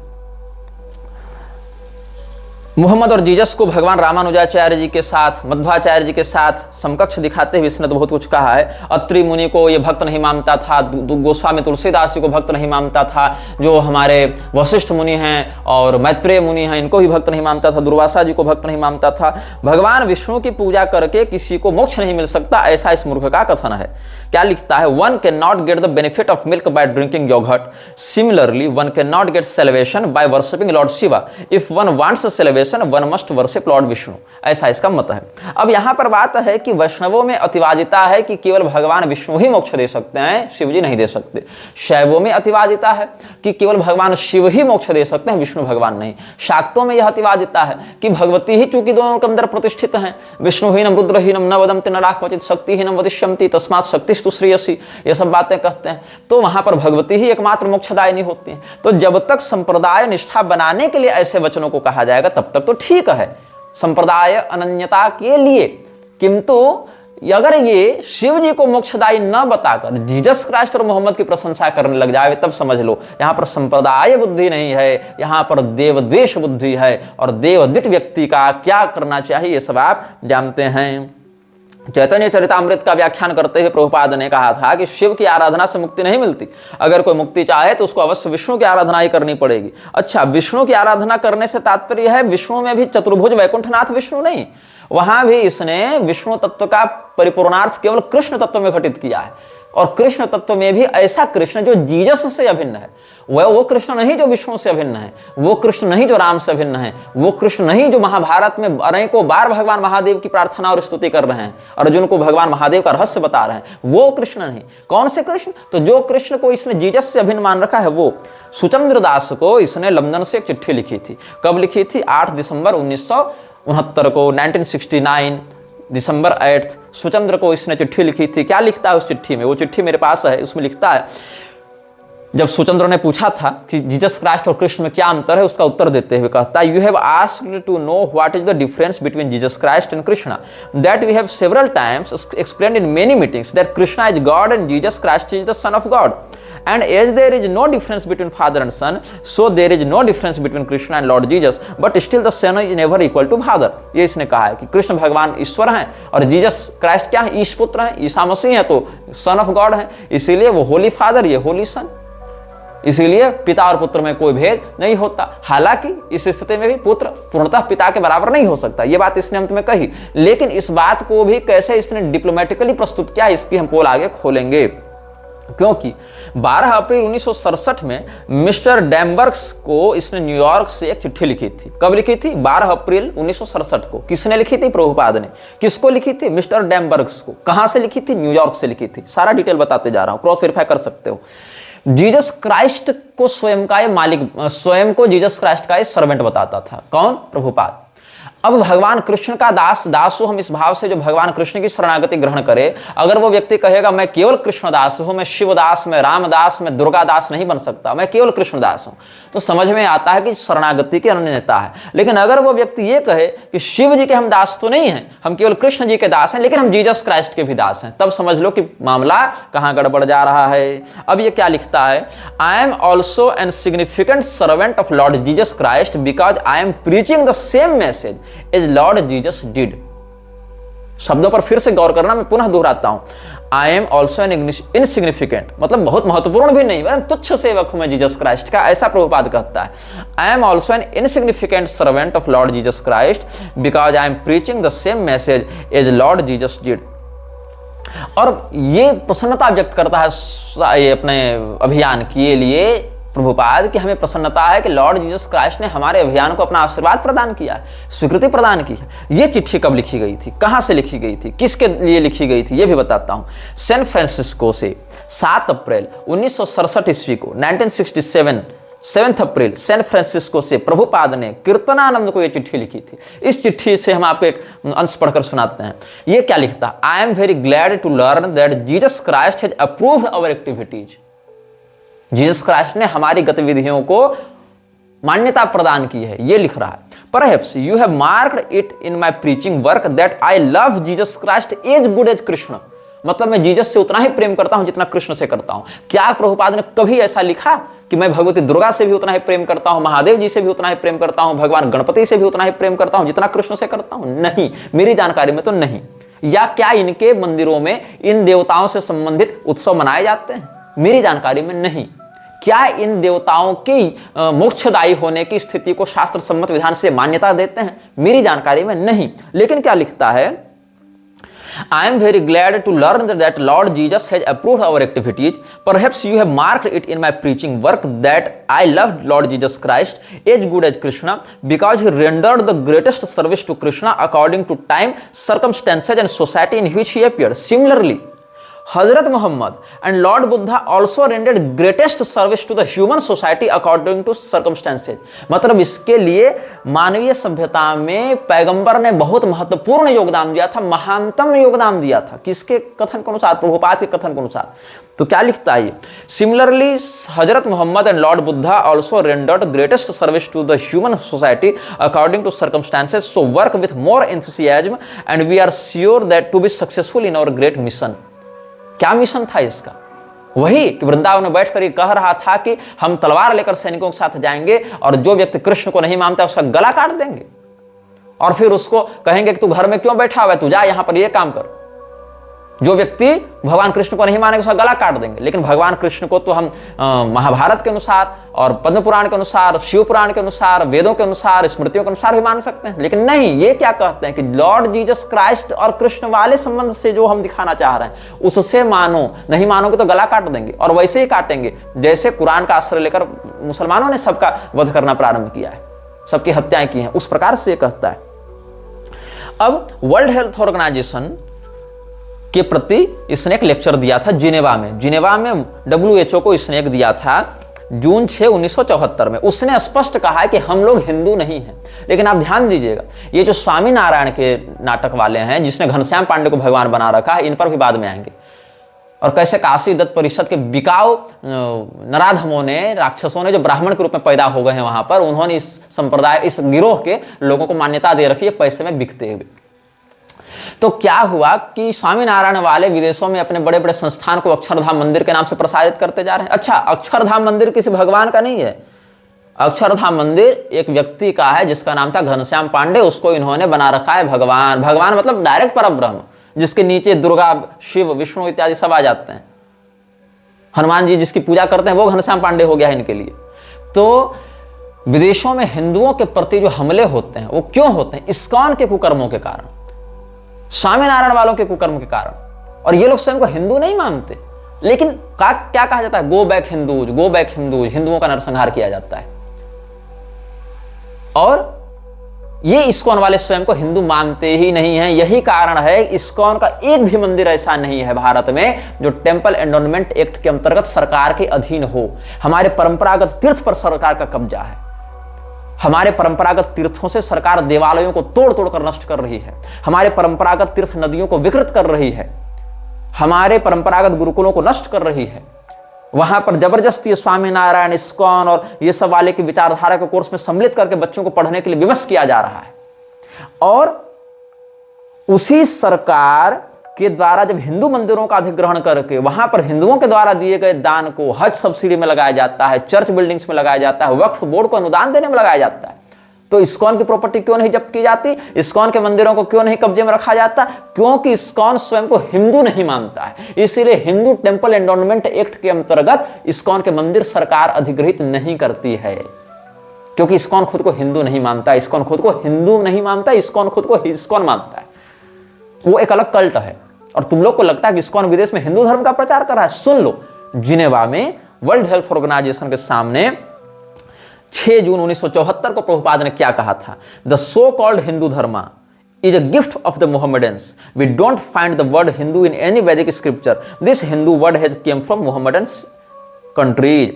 मुहम्मद और जीसस को भगवान रामानुजाचार्य जी के साथ, मध्वाचार्य जी के साथ समकक्ष दिखाते हुए इसने तो बहुत कुछ कहा है। अत्रि मुनि को ये भक्त नहीं मानता था, गोस्वामी तुलसीदास जी को भक्त नहीं मानता था, जो हमारे वशिष्ठ मुनि हैं और मैत्रेय मुनि हैं इनको भी भक्त नहीं मानता था, दुर्वासा जी को भक्त नहीं मानता था। भगवान विष्णु की पूजा करके किसी को मोक्ष नहीं मिल सकता, ऐसा इस मूर्ख का कथन है। क्या लिखता है? One can not get the benefit of milk by drinking yogurt, similarly one can not get celebration by worshipping Lord Shiva, if one wants celebration one must worship Lord Vishnu, ऐसा इसका मत है। अब यहां पर बात है कि वैष्णवों में अतिवादिता है कि केवल भगवान विष्णु ही मोक्ष दे सकते हैं, शिव जी नहीं दे सकते। शैवों में अतिवादिता है कि केवल भगवान शिव ही मोक्ष दे सकते हैं, विष्णु भगवान नहीं। शाक्तों में यह अतिवादिता है कि भगवती ही चूंकि दोनों के अंदर प्रतिष्ठित हैं, विष्णुहीनम रुद्रहीनम न वदन्ति नराः क्वचित् शक्तिहीनम वदिष्यन्ति तस्मात् शक्तिस्तु श्रेयसी, ये सब बातें कहते हैं। तो वहां पर भगवती ही एकमात्र मोक्षदायिनी होती है। तो जब तक संप्रदाय निष्ठा बनाने के लिए ऐसे वचनों को कहा जाएगा तब तक तो ठीक है, संप्रदाय अनन्यता के लिए। किंतु अगर ये शिव जी को मोक्षदायी न बताकर जीसस क्राइस्ट और मोहम्मद की प्रशंसा करने लग जाए, तब समझ लो यहां पर संप्रदाय बुद्धि नहीं है, यहां पर देवद्वेष बुद्धि है। और देवद्वित व्यक्ति का क्या करना चाहिए ये सब आप जानते हैं। चैतन्य चरितामृत का व्याख्यान करते हुए प्रभुपाद ने कहा था कि शिव की आराधना से मुक्ति नहीं मिलती, अगर कोई मुक्ति चाहे तो उसको अवश्य विष्णु की आराधना ही करनी पड़ेगी। अच्छा, विष्णु की आराधना करने से तात्पर्य है विष्णु में भी चतुर्भुज वैकुंठनाथ विष्णु नहीं, वहां भी इसने विष्णु तत्व का परिपूर्णार्थ केवल कृष्ण तत्व में घटित किया है। और कृष्ण तत्व में भी ऐसा कृष्ण जो जीसस से अभिन्न है। वह वो कृष्ण नहीं जो विष्णु से अभिन्न है, वो कृष्ण नहीं जो राम से अभिन्न है, वो कृष्ण नहीं जो महाभारत में अनेकों बार भगवान महादेव की प्रार्थना और स्तुति कर रहे हैं, अर्जुन को भगवान महादेव का रहस्य बता रहे हैं, वो कृष्ण नहीं। कौन से कृष्ण? तो जो कृष्ण को इसने जीसस से अभिन्न मान रखा है वो। सुचंद्र दास को इसने लंदन से एक चिट्ठी लिखी थी। कब लिखी थी? 8 दिसंबर 1969 को, 1969 दिसंबर 8 सुचंद्र को इसने चिट्ठी लिखी थी। क्या लिखता है उस चिट्ठी में? वो चिट्ठी मेरे पास है। उसमें लिखता है, जब सुचंद्र ने पूछा था कि जीसस क्राइस्ट और कृष्ण में क्या अंतर है, उसका उत्तर देते हुए कहता है, you have asked to know what is the difference between Jesus Christ and Krishna, that we have several times explained in many meetings that Krishna is God and Jesus Christ is the son of God, and as there is no difference between father and son, so there is no difference between Krishna and Lord Jesus, but still the son is never equal to father। ये इसने कहा है कि कृष्ण भगवान ईश्वर हैं और Jesus Christ क्या है? ईश पुत्र हैं, ईसा मसीह हैं, तो सन ऑफ गॉड हैं, इसीलिए वो होली फादर, ये होली सन, इसीलिए पिता और पुत्र में कोई भेद नहीं होता। हालांकि इस स्थिति में भी पुत्र पूर्णतः पिता के बराबर नहीं हो सकता, ये बात इसने अंत में कही। लेकिन इस बात को भी कैसे इसने डिप्लोमेटिकली प्रस्तुत किया, इसकी हम पोल आगे खोलेंगे। क्योंकि 12 अप्रैल 1967 में मिस्टर डैम्बर्ग्स को इसने न्यूयॉर्क से एक चिट्ठी लिखी थी। कब लिखी थी? 12 अप्रैल 1967 को। किसने लिखी थी? प्रभुपाद ने। किसको लिखी थी? मिस्टर डैम्बर्ग्स को। कहां से लिखी थी? न्यूयॉर्क से लिखी थी। सारा डिटेल बताते जा रहा हूं, क्रॉस वेरीफाई कर सकते हो। जीसस क्राइस्ट को स्वयं का ये मालिक, स्वयं को जीसस क्राइस्ट का ये सर्वेंट बताता था। कौन? प्रभुपाद। अब भगवान कृष्ण का दास, दास हूं हम इस भाव से जो भगवान कृष्ण की शरणागति ग्रहण करे। अगर वो व्यक्ति कहेगा मैं केवल कृष्णदास हूं, मैं शिवदास, मैं रामदास, मैं दुर्गादास नहीं बन सकता, मैं केवल कृष्णदास हूं, तो समझ में आता है कि शरणागति की अनन्यता है। लेकिन अगर वो व्यक्ति ये कहे कि शिव जी के हम दास तो नहीं हैं, हम केवल कृष्ण जी के दास हैं, लेकिन हम जीसस क्राइस्ट के भी दास हैं, तब समझ लो कि मामला कहां गड़बड़ जा रहा है। अब ये क्या लिखता है? I am also an significant servant of Lord Jesus Christ because I am preaching the same message as Lord Jesus did. शब्दों पर फिर से गौर करना, मैं पुनः दोहराता हूं। आई एम ऑल्सो एन इनसिग्निफिकेंट, मतलब बहुत महत्वपूर्ण भी नहीं, मैं तुच्छ सेवक हूं मैं जीसस क्राइस्ट का, ऐसा प्रभुपाद कहता है। I am also an insignificant servant of Lord Jesus Christ because I am preaching the same message as Lord Jesus did. और ये प्रसन्नता व्यक्त करता है ये अपने अभियान के लिए प्रभुपाद कि हमें प्रसन्नता है कि लॉर्ड जीसस क्राइस्ट ने हमारे अभियान को अपना आशीर्वाद प्रदान किया है, स्वीकृति प्रदान की है। ये चिट्ठी कब लिखी गई थी? कहां से लिखी गई थी? किसके लिए लिखी गई थी? ये भी बताता हूं। सैन फ्रांसिस्को से 7 अप्रैल 1967 ईस्वी को, 1967 7 अप्रैल सैन फ्रांसिस्को से प्रभुपाद ने कीर्तनानंद को यह चिट्ठी लिखी थी। इस चिट्ठी से हम आपको एक अंश पढ़कर सुनाते हैं। ये क्या लिखता है? I am very glad to learn that Jesus Christ has approved our activities. Jesus Christ ने हमारी गतिविधियों को मान्यता प्रदान की है, ये लिख रहा है। Perhaps you have marked it in my preaching work that I love Jesus Christ as good as Krishna. मतलब मैं जीसस से उतना ही प्रेम करता हूं जितना कृष्ण से करता हूं। क्या प्रभुपाद ने कभी ऐसा लिखा कि मैं भगवती दुर्गा से भी उतना ही प्रेम करता हूं, महादेव जी से भी उतना ही प्रेम करता हूं, भगवान गणपति से भी उतना ही प्रेम करता हूं जितना कृष्ण से करता हूं? नहीं, मेरी जानकारी में तो नहीं। या क्या इनके मंदिरों में इन देवताओं से संबंधित उत्सव मनाए जाते हैं? मेरी जानकारी में नहीं। क्या इन देवताओं की मोक्षदायी होने की स्थिति को शास्त्र सम्मत विधान से मान्यता देते हैं? मेरी जानकारी में नहीं। लेकिन क्या लिखता है? I am very glad to learn that Lord Jesus has approved our activities. Perhaps you have marked it in my preaching work that I loved Lord Jesus Christ as good as Krishna because he rendered the greatest service to Krishna according to time, circumstances and society in which he appeared. Similarly, Hazrat Muhammad and Lord Buddha also rendered greatest service to the human society according to circumstances। मतलब इसके लिए मानवीय सभ्यता में पैगंबर ने बहुत महत्वपूर्ण योगदान दिया था, महानतम योगदान दिया था। किसके कथन के अनुसार? प्रभुपाद के कथन के अनुसार। तो क्या लिखता है? Similarly Hazrat Mohammad and Lord Buddha also rendered greatest service to the human society according to circumstances, so work with more enthusiasm and we are sure that to be successful in our great mission. क्या mission था इसका? वही कि वृंदावन में बैठकर ये कह रहा था कि हम तलवार लेकर सैनिकों के साथ जाएंगे और जो व्यक्ति कृष्ण को नहीं मानता उसका गला काट देंगे और फिर उसको कहेंगे कि तू घर में क्यों बैठा हुआ है, तू जा यहां पर ये काम कर। जो व्यक्ति भगवान कृष्ण को नहीं मानेगा उसका गला काट देंगे, लेकिन भगवान कृष्ण को तो हम महाभारत के अनुसार और पद्म पुराण के अनुसार, शिव पुराण के अनुसार, वेदों के अनुसार, स्मृतियों के अनुसार भी मान सकते हैं। लेकिन नहीं, ये क्या कहते हैं कि लॉर्ड जीसस क्राइस्ट और कृष्ण वाले संबंध से जो हम दिखाना चाह रहे हैं उससे मानो, नहीं मानोगे तो गला काट देंगे, और वैसे ही काटेंगे जैसे कुरान का आश्रय लेकर मुसलमानों ने सबका वध करना प्रारंभ किया है, सबकी हत्याएं की हैं, उस प्रकार से ये कहता है। अब वर्ल्ड हेल्थ ऑर्गेनाइजेशन के प्रति इसने एक लेक्चर दिया था जिनेवा में WHO को इसने एक दिया था जून 6, 1974 में। उसने स्पष्ट कहा है कि हम लोग हिंदू नहीं हैं। लेकिन आप ध्यान दीजिएगा, ये जो स्वामी नारायण के नाटक वाले हैं जिसने घनश्याम पांडे को भगवान बना रखा है, इन पर भी बाद में आएंगे। और कैसे काशी दत्त परिषद के बिकाऊ नराधमों ने, राक्षसों ने जो ब्राह्मण के रूप में पैदा हो गए हैं वहां पर, उन्होंने इस संप्रदाय, इस गिरोह के लोगों को मान्यता दे रखी है पैसे में बिकते हुए। तो क्या हुआ कि स्वामी नारायण वाले विदेशों में अपने बड़े बड़े संस्थान को अक्षरधाम मंदिर के नाम से प्रसारित करते जा रहे हैं। अच्छा, अक्षरधाम मंदिर किसी भगवान का नहीं है, अक्षरधाम मंदिर एक व्यक्ति का है जिसका नाम था घनश्याम पांडे, उसको इन्होंने बना रखा है भगवान। भगवान मतलब डायरेक्ट परब्रह्म, जिसके नीचे दुर्गा, शिव, विष्णु इत्यादि सब आ जाते हैं। हनुमान जी जिसकी पूजा करते हैं वो घनश्याम पांडे हो गया है इनके लिए। तो विदेशों में हिंदुओं के प्रति जो हमले होते हैं वो क्यों होते हैं? इस्कॉन के कुकर्मों के कारण, स्वामी नारायण वालों के कुकर्म के कारण। और ये लोग स्वयं को हिंदू नहीं मानते, लेकिन क्या कहा जाता है? Go back Hindus, go back Hindus, हिंदुओं का नरसंहार किया जाता है। और ये इस्कॉन वाले स्वयं को हिंदू मानते ही नहीं हैं। यही कारण है इस्कॉन का एक भी मंदिर ऐसा नहीं है भारत में जो टेंपल एंडोनमेंट एक्ट के अंतर्गत सरकार के अधीन हो। हमारे परंपरागत तीर्थ पर सरकार का कब्जा है। हमारे परंपरागत तीर्थों से सरकार देवालयों को तोड़ तोड़ कर नष्ट कर रही है। हमारे परंपरागत तीर्थ नदियों को विकृत कर रही है। हमारे परंपरागत गुरुकुलों को नष्ट कर रही है। वहां पर जबरदस्ती स्वामी नारायण, इस्कॉन और ये सब वाले की विचारधारा के कोर्स में सम्मिलित करके बच्चों को पढ़ने के लिए विवश किया जा रहा है। और उसी सरकार के द्वारा जब हिंदू मंदिरों का अधिग्रहण करके वहां पर हिंदुओं के द्वारा दिए गए दान को हज सब्सिडी में लगाया जाता है, चर्च बिल्डिंग्स में लगाया जाता है, वक्फ बोर्ड को अनुदान देने में लगाया जाता है, तो इस्कॉन की प्रॉपर्टी क्यों नहीं जब्त की जाती? इस्कॉन के मंदिरों को क्यों नहीं कब्जे में रखा जाता? क्योंकि इस्कॉन स्वयं को हिंदू नहीं मानता है। इसीलिए हिंदू टेंपल एंडोनमेंट एक्ट के अंतर्गत इस्कॉन के मंदिर सरकार अधिग्रहित नहीं करती है, क्योंकि इस्कॉन खुद को हिंदू नहीं मानता। इस्कॉन खुद को हिंदू नहीं मानता, इस्कॉन खुद को इस्कॉन मानता है। वो एक अलग कल्ट है। और तुम लोग को लगता है कि इस्कॉन विदेश में हिंदू धर्म का प्रचार कर रहा है। सुन लो, जिनेवा में वर्ल्ड हेल्थ ऑर्गेनाइजेशन के सामने 6 जून 1974 को प्रभुपाद ने क्या कहा था? The so called Hindu Dharma is a gift of the Mohammedans. We don't find the word Hindu in any Vedic scripture. This Hindu word has came from Mohammedans countries.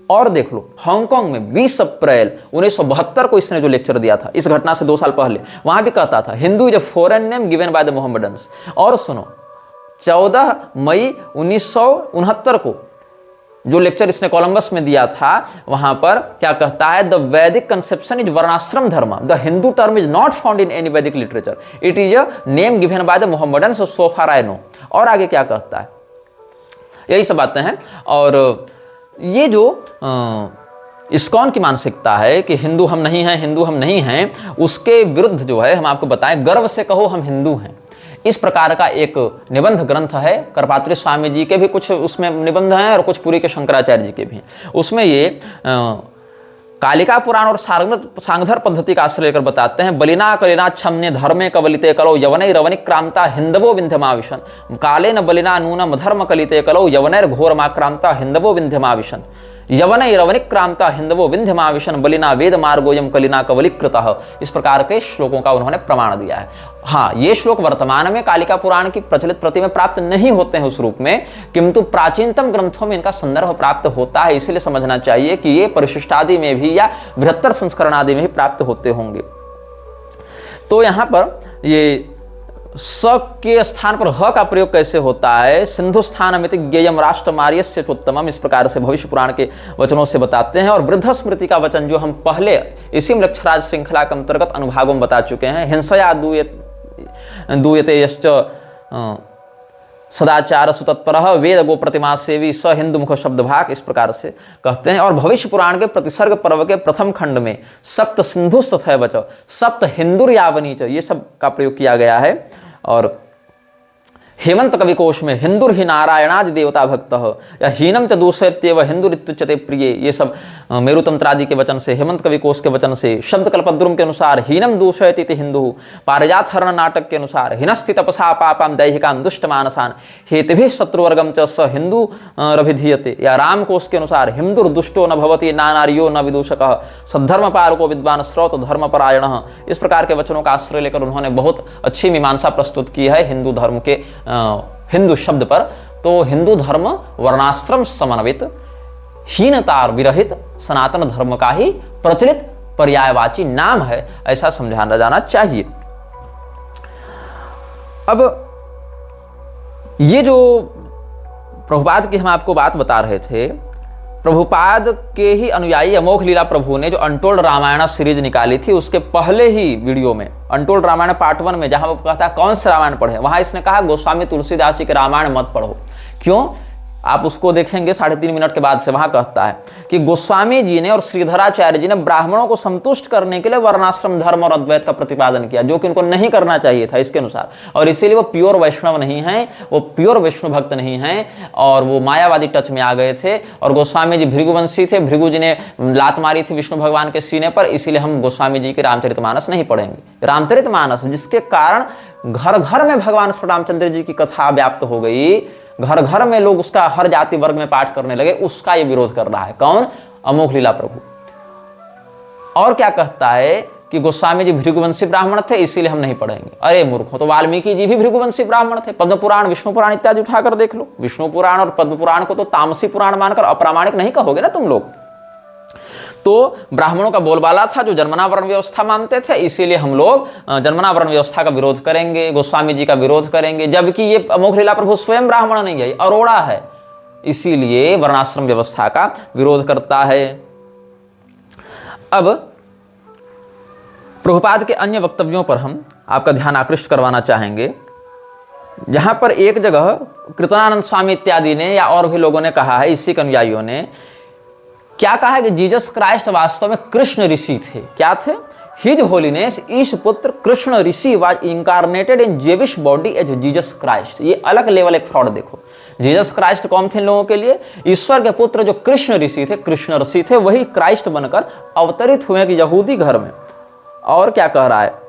और देख लो, Hong Kong में 20 अप्रैल 1972 को इसने जो लेक्चर दिया था, इस घटना से 2 साल पहले, वहां भी कहता था Hindu is a foreign name given by the Mohammedans. और सुनो, 14 मई 1969 को जो लेक्चर इसने कोलंबस में दिया था, वहां पर क्या कहता है? द वैदिक conception is varnashrama dharma. The Hindu term is not found in any Vedic literature. It is a name given by the Mohammedans so far I know. और आगे क्या कहता है? यही सब बातें हैं। और ये जो इस्कॉन की मानसिकता है कि हिंदू हम नहीं हैं, हिंदू हम नहीं हैं, उसके विरुद्ध जो है हम आपको बताएं, गर्व से कहो हम हिंदू हैं, इस प्रकार का एक निबंध ग्रंथ है। करपात्री स्वामी जी के भी कुछ उसमें निबंध हैं और कुछ पुरी के शंकराचार्य जी के भी हैं। उसमें ये कालिका पुराण और सांगधर पद्धति का आश्रय लेकर बताते हैं, बलिना कलिना छम्ने धर्मे कवलिते कलो यवनै रवनिक क्रांता हिंदवो विंध्यमाविशन। काले न बलिना नूनम धर्म कलिते कलो यवनैर घोरमाक्रांता हिंदवो विंध्यमाविशन। यवनै रवनिक क्रांता हिंदवो विंध्यमाविशन बलिना वेद मार्गोयम कलिना कवलिकृतः। इस प्रकार के श्लोकों का उन्होंने प्रमाण दिया है। हाँ, ये श्लोक वर्तमान में कालिका पुराण की प्रचलित प्रति में प्राप्त नहीं होते हैं उस रूप में, किंतु प्राचीनतम ग्रंथों में इनका संदर्भ प्राप्त होता है। इसलिए समझना चाहिए कि ये परिशिष्टादि में भी या बृहत्तर संस्करण आदि में भी प्राप्त होते होंगे। तो यहाँ पर ये स के स्थान पर ह का प्रयोग कैसे होता है? सिंधु स्थानमिति ज्ञेयम राष्ट्रमार्यस्य चोत्तमम, इस प्रकार से भविष्य पुराण के वचनों से बताते हैं। और वृद्ध स्मृति का वचन जो हम पहले इसी लक्षराज श्रृंखला के अंतर्गत अनुभागों में बता चुके हैं, हिंसया दूयते यश्च सदाचार सुतत्परः वेद गो प्रतिमा सेवी स हिंदू मुख शब्द भाग, इस प्रकार से कहते हैं। और भविष्य पुराण के प्रतिसर्ग पर्व के प्रथम खंड में सप्त सिंधुस्त तथा सप्त हिंदुर यावनी च, ये सब का प्रयोग किया गया है। और हेमंत कवि कोश में हिंदुर ही नारायणादि देवता भक्त या हीनम च दूषयत्येव हिंदुरित्युच्यते प्रिय, ये सब मेरुतंत्रादि के वचन से, हेमंत कवि कोश के वचन से, शब्द कल्पद्रुम के अनुसार हीनम दूषयति हिंदु, पारिजात हरण नाटक के अनुसार हिनस्ति तपसा पापाम दैहिकाम दुष्ट मानसान हेतुभिः शत्रुवर्गम च स हिंदू रभिधीयते, या राम कोश के अनुसार हिंदुर दुष्टो न भवति नानार्यो न विदूषकः सद्धर्म पारको विद्वान श्रौत धर्मपरायणः। इस प्रकार के वचनों का आश्रय लेकर उन्होंने बहुत अच्छी मीमांसा प्रस्तुत की है हिंदू धर्म के हिंदू शब्द पर। तो हिंदू धर्म वर्णाश्रम समन्वित, हीनता विरहित सनातन धर्म का ही प्रचलित पर्यायवाची नाम है, ऐसा समझाना जाना चाहिए। अब ये जो प्रभुपाद की हम आपको बात बता रहे थे, प्रभुपाद के ही अनुयायी अमोघ लीला प्रभु ने जो अनटोल्ड रामायण सीरीज निकाली थी, उसके पहले ही वीडियो में अनटोल्ड रामायण पार्ट 1 में, जहां वो कहता है कौन से रामायण पढ़े, वहां इसने कहा गोस्वामी तुलसीदास जी के रामायण मत पढ़ो। क्यों? आप उसको देखेंगे 3.5 मिनट के बाद से। वहां कहता है कि गोस्वामी जी ने और श्रीधराचार्य जी ने ब्राह्मणों को संतुष्ट करने के लिए वर्णाश्रम धर्म और अद्वैत का प्रतिपादन किया, जो कि उनको नहीं करना चाहिए था इसके अनुसार, और इसीलिए वो प्योर वैष्णव नहीं है, वो प्योर विष्णु भक्त नहीं है, और वो मायावादी टच में आ गए थे। और गोस्वामी जी भृगुवंशी थे, भृगु जी ने लात मारी थी विष्णु भगवान के सीने पर, इसीलिए हम गोस्वामी जी के रामचरितमानस नहीं पढ़ेंगे। रामचरितमानस जिसके कारण घर घर में भगवान श्री रामचंद्र जी की कथा व्याप्त हो गई, घर घर में लोग उसका हर जाति वर्ग में पाठ करने लगे, उसका ये विरोध कर रहा है। कौन? अमोघ लीला प्रभु। और क्या कहता है कि गोस्वामी जी भृगुवंशी ब्राह्मण थे, इसीलिए हम नहीं पढ़ेंगे। अरे मूर्खों, तो वाल्मीकि जी भी भृगुवंशी ब्राह्मण थे। पद्म पुराण, विष्णु पुराण इत्यादि उठाकर देख लो। विष्णु पुराण और पद्म पुराण को तो तामसी पुराण मानकर अप्रामाणिक नहीं कहोगे ना तुम लोग। तो ब्राह्मणों का बोलबाला था जो जन्मना वर्ण व्यवस्था मानते थे, इसीलिए हम लोग जन्मना वर्ण व्यवस्था का विरोध करेंगे, गोस्वामी जी का विरोध करेंगे, जबकि ये अमोघ लीला प्रभु स्वयं ब्राह्मण नहीं है, अरोड़ा है, इसीलिए वर्णाश्रम व्यवस्था का विरोध करता है। अब प्रभुपाद के अन्य वक्तव्यों पर हम आपका ध्यान आकृष्ट करवाना चाहेंगे। जहां पर एक जगह कृतनानंद स्वामी इत्यादि ने या और भी लोगों ने कहा है, इसी के अनुयायियों ने क्या कहा है कि जीसस क्राइस्ट वास्तव में कृष्ण ऋषि थे। क्या थे? His holiness Isha putra Krishna rishi was incarnated in Jewish body as Jesus Christ. ये अलग लेवल एक फ्रॉड देखो। जीसस क्राइस्ट कौन थे इन लोगों के लिए? ईश्वर के पुत्र जो कृष्ण ऋषि थे, कृष्ण ऋषि थे, वही क्राइस्ट बनकर अवतरित हुए कि यहूदी घर में। और क्या कह रहा है?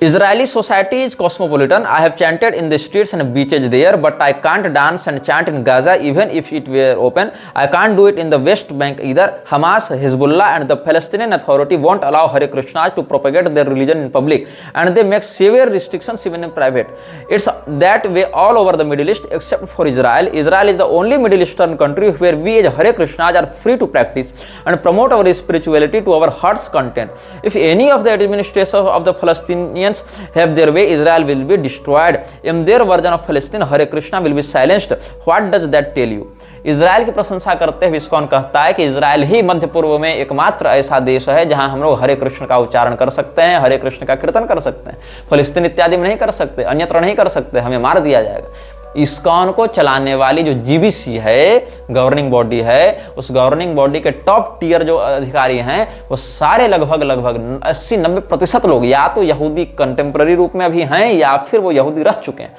Israeli society is cosmopolitan. I have chanted in the streets and beaches there, but I can't dance and chant in Gaza even if it were open. I can't do it in the West Bank either. Hamas, Hezbollah and the Palestinian Authority won't allow Hare Krishnas to propagate their religion in public, and they make severe restrictions even in private. It's that way all over the Middle East except for Israel. Israel is the only Middle Eastern country where we as Hare Krishnas are free to practice and promote our spirituality to our heart's content. If any of the administrators of the Palestinians have their way, Israel will be destroyed. In their version of Palestine, Hare Krishna will be silenced. What does that tell you? Israel की प्रशंसा करते हुए ISKCON कहता है कि Israel ही मध्य पूर्व में एकमात्र ऐसा देश है जहां हम लोग हरे कृष्ण का उच्चारण कर सकते हैं, हरे कृष्ण का कीर्तन कर सकते हैं। फलस्तीन इत्यादि में नहीं कर सकते, अन्यत्र नहीं कर सकते, हमें मार दिया जाएगा। इस्कॉन को चलाने वाली जो जीबीसी है, गवर्निंग बॉडी है, उस गवर्निंग बॉडी के टॉप टियर जो अधिकारी हैं, वो सारे लगभग 80-90% लोग या तो यहूदी कंटेम्प्रेरी रूप में अभी हैं या फिर वो यहूदी रह चुके हैं।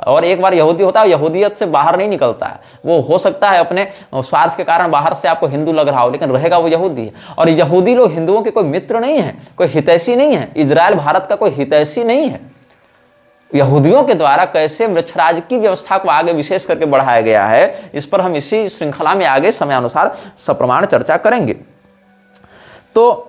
और एक बार यहूदी होता है, यहूदियत से बाहर नहीं निकलता है। वो हो सकता है अपने स्वार्थ के कारण बाहर से आपको हिंदू लग रहा हो, लेकिन रहेगा वो यहूदी है। और यहूदी लोग हिंदुओं के कोई मित्र नहीं है, कोई हितैषी नहीं है। इजराइल भारत का कोई हितैषी नहीं है। यहूदियों के द्वारा कैसे वृक्षराज की व्यवस्था को आगे विशेष करके बढ़ाया गया है, इस पर हम इसी श्रृंखला में आगे समयानुसार सप्रमाण चर्चा करेंगे। तो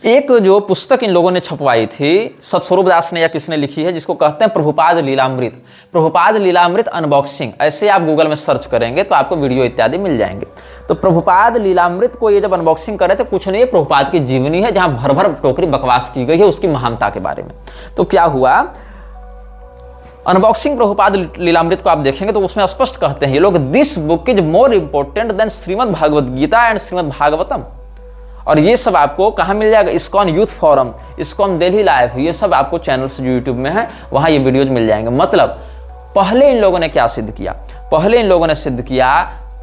एक जो पुस्तक इन लोगों ने छपवाई थी, सतस्वरूप दास ने या किसने लिखी है, जिसको कहते हैं प्रभुपाद लीलामृत। प्रभुपाद लीलामृत अनबॉक्सिंग, ऐसे आप गूगल में सर्च करेंगे तो आपको वीडियो इत्यादि मिल जाएंगे। तो प्रभुपाद लीलामृत को ये जब अनबॉक्सिंग कर रहे थे, कुछ नहीं, प्रभुपाद की जीवनी है जहां भर भर टोकरी बकवास की गई है उसकी महानता के बारे में। तो क्या हुआ, अनबॉक्सिंग प्रभुपाद लीलामृत को आप देखेंगे तो उसमें स्पष्ट कहते हैं ये लोग, this book is more important than Shrimad Bhagavad Gita and Shrimad Bhagavatam. और ये सब आपको कहाँ मिल जाएगा? ISKCON youth forum, ISKCON Delhi live, ये सब आपको चैनल्स जो यूट्यूब में है वहां ये वीडियोज मिल जाएंगे। मतलब पहले इन लोगों ने क्या सिद्ध किया? पहले इन लोगों ने सिद्ध किया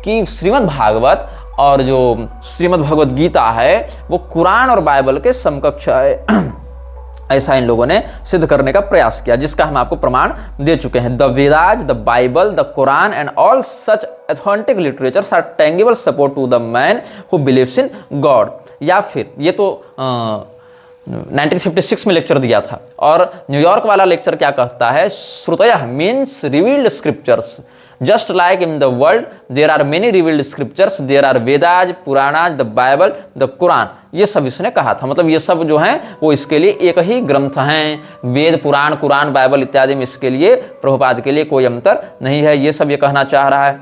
कि श्रीमद् भागवत और जो श्रीमद् भगवत गीता है वो कुरान और बाइबल के समकक्ष है। ऐसा इन लोगों ने सिद्ध करने का प्रयास किया, जिसका हम आपको प्रमाण दे चुके हैं। The Vedas, the Bible, the Quran and all such authentic literatures are tangible support to the man who believes in God. या फिर ये तो 1956 में लेक्चर दिया था, और न्यूयॉर्क वाला लेक्चर क्या कहता है, shrutayah means revealed scriptures, just like in the world there are many revealed scriptures, there are Vedas, Puranas, the Bible, the Quran. ये सब इसने कहा था, मतलब ये सब जो हैं वो इसके लिए एक ही ग्रंथ हैं। वेद, पुराण, कुरान, बाइबल इत्यादि में इसके लिए, प्रभुपाद के लिए कोई अंतर नहीं है, ये सब ये कहना चाह रहा है।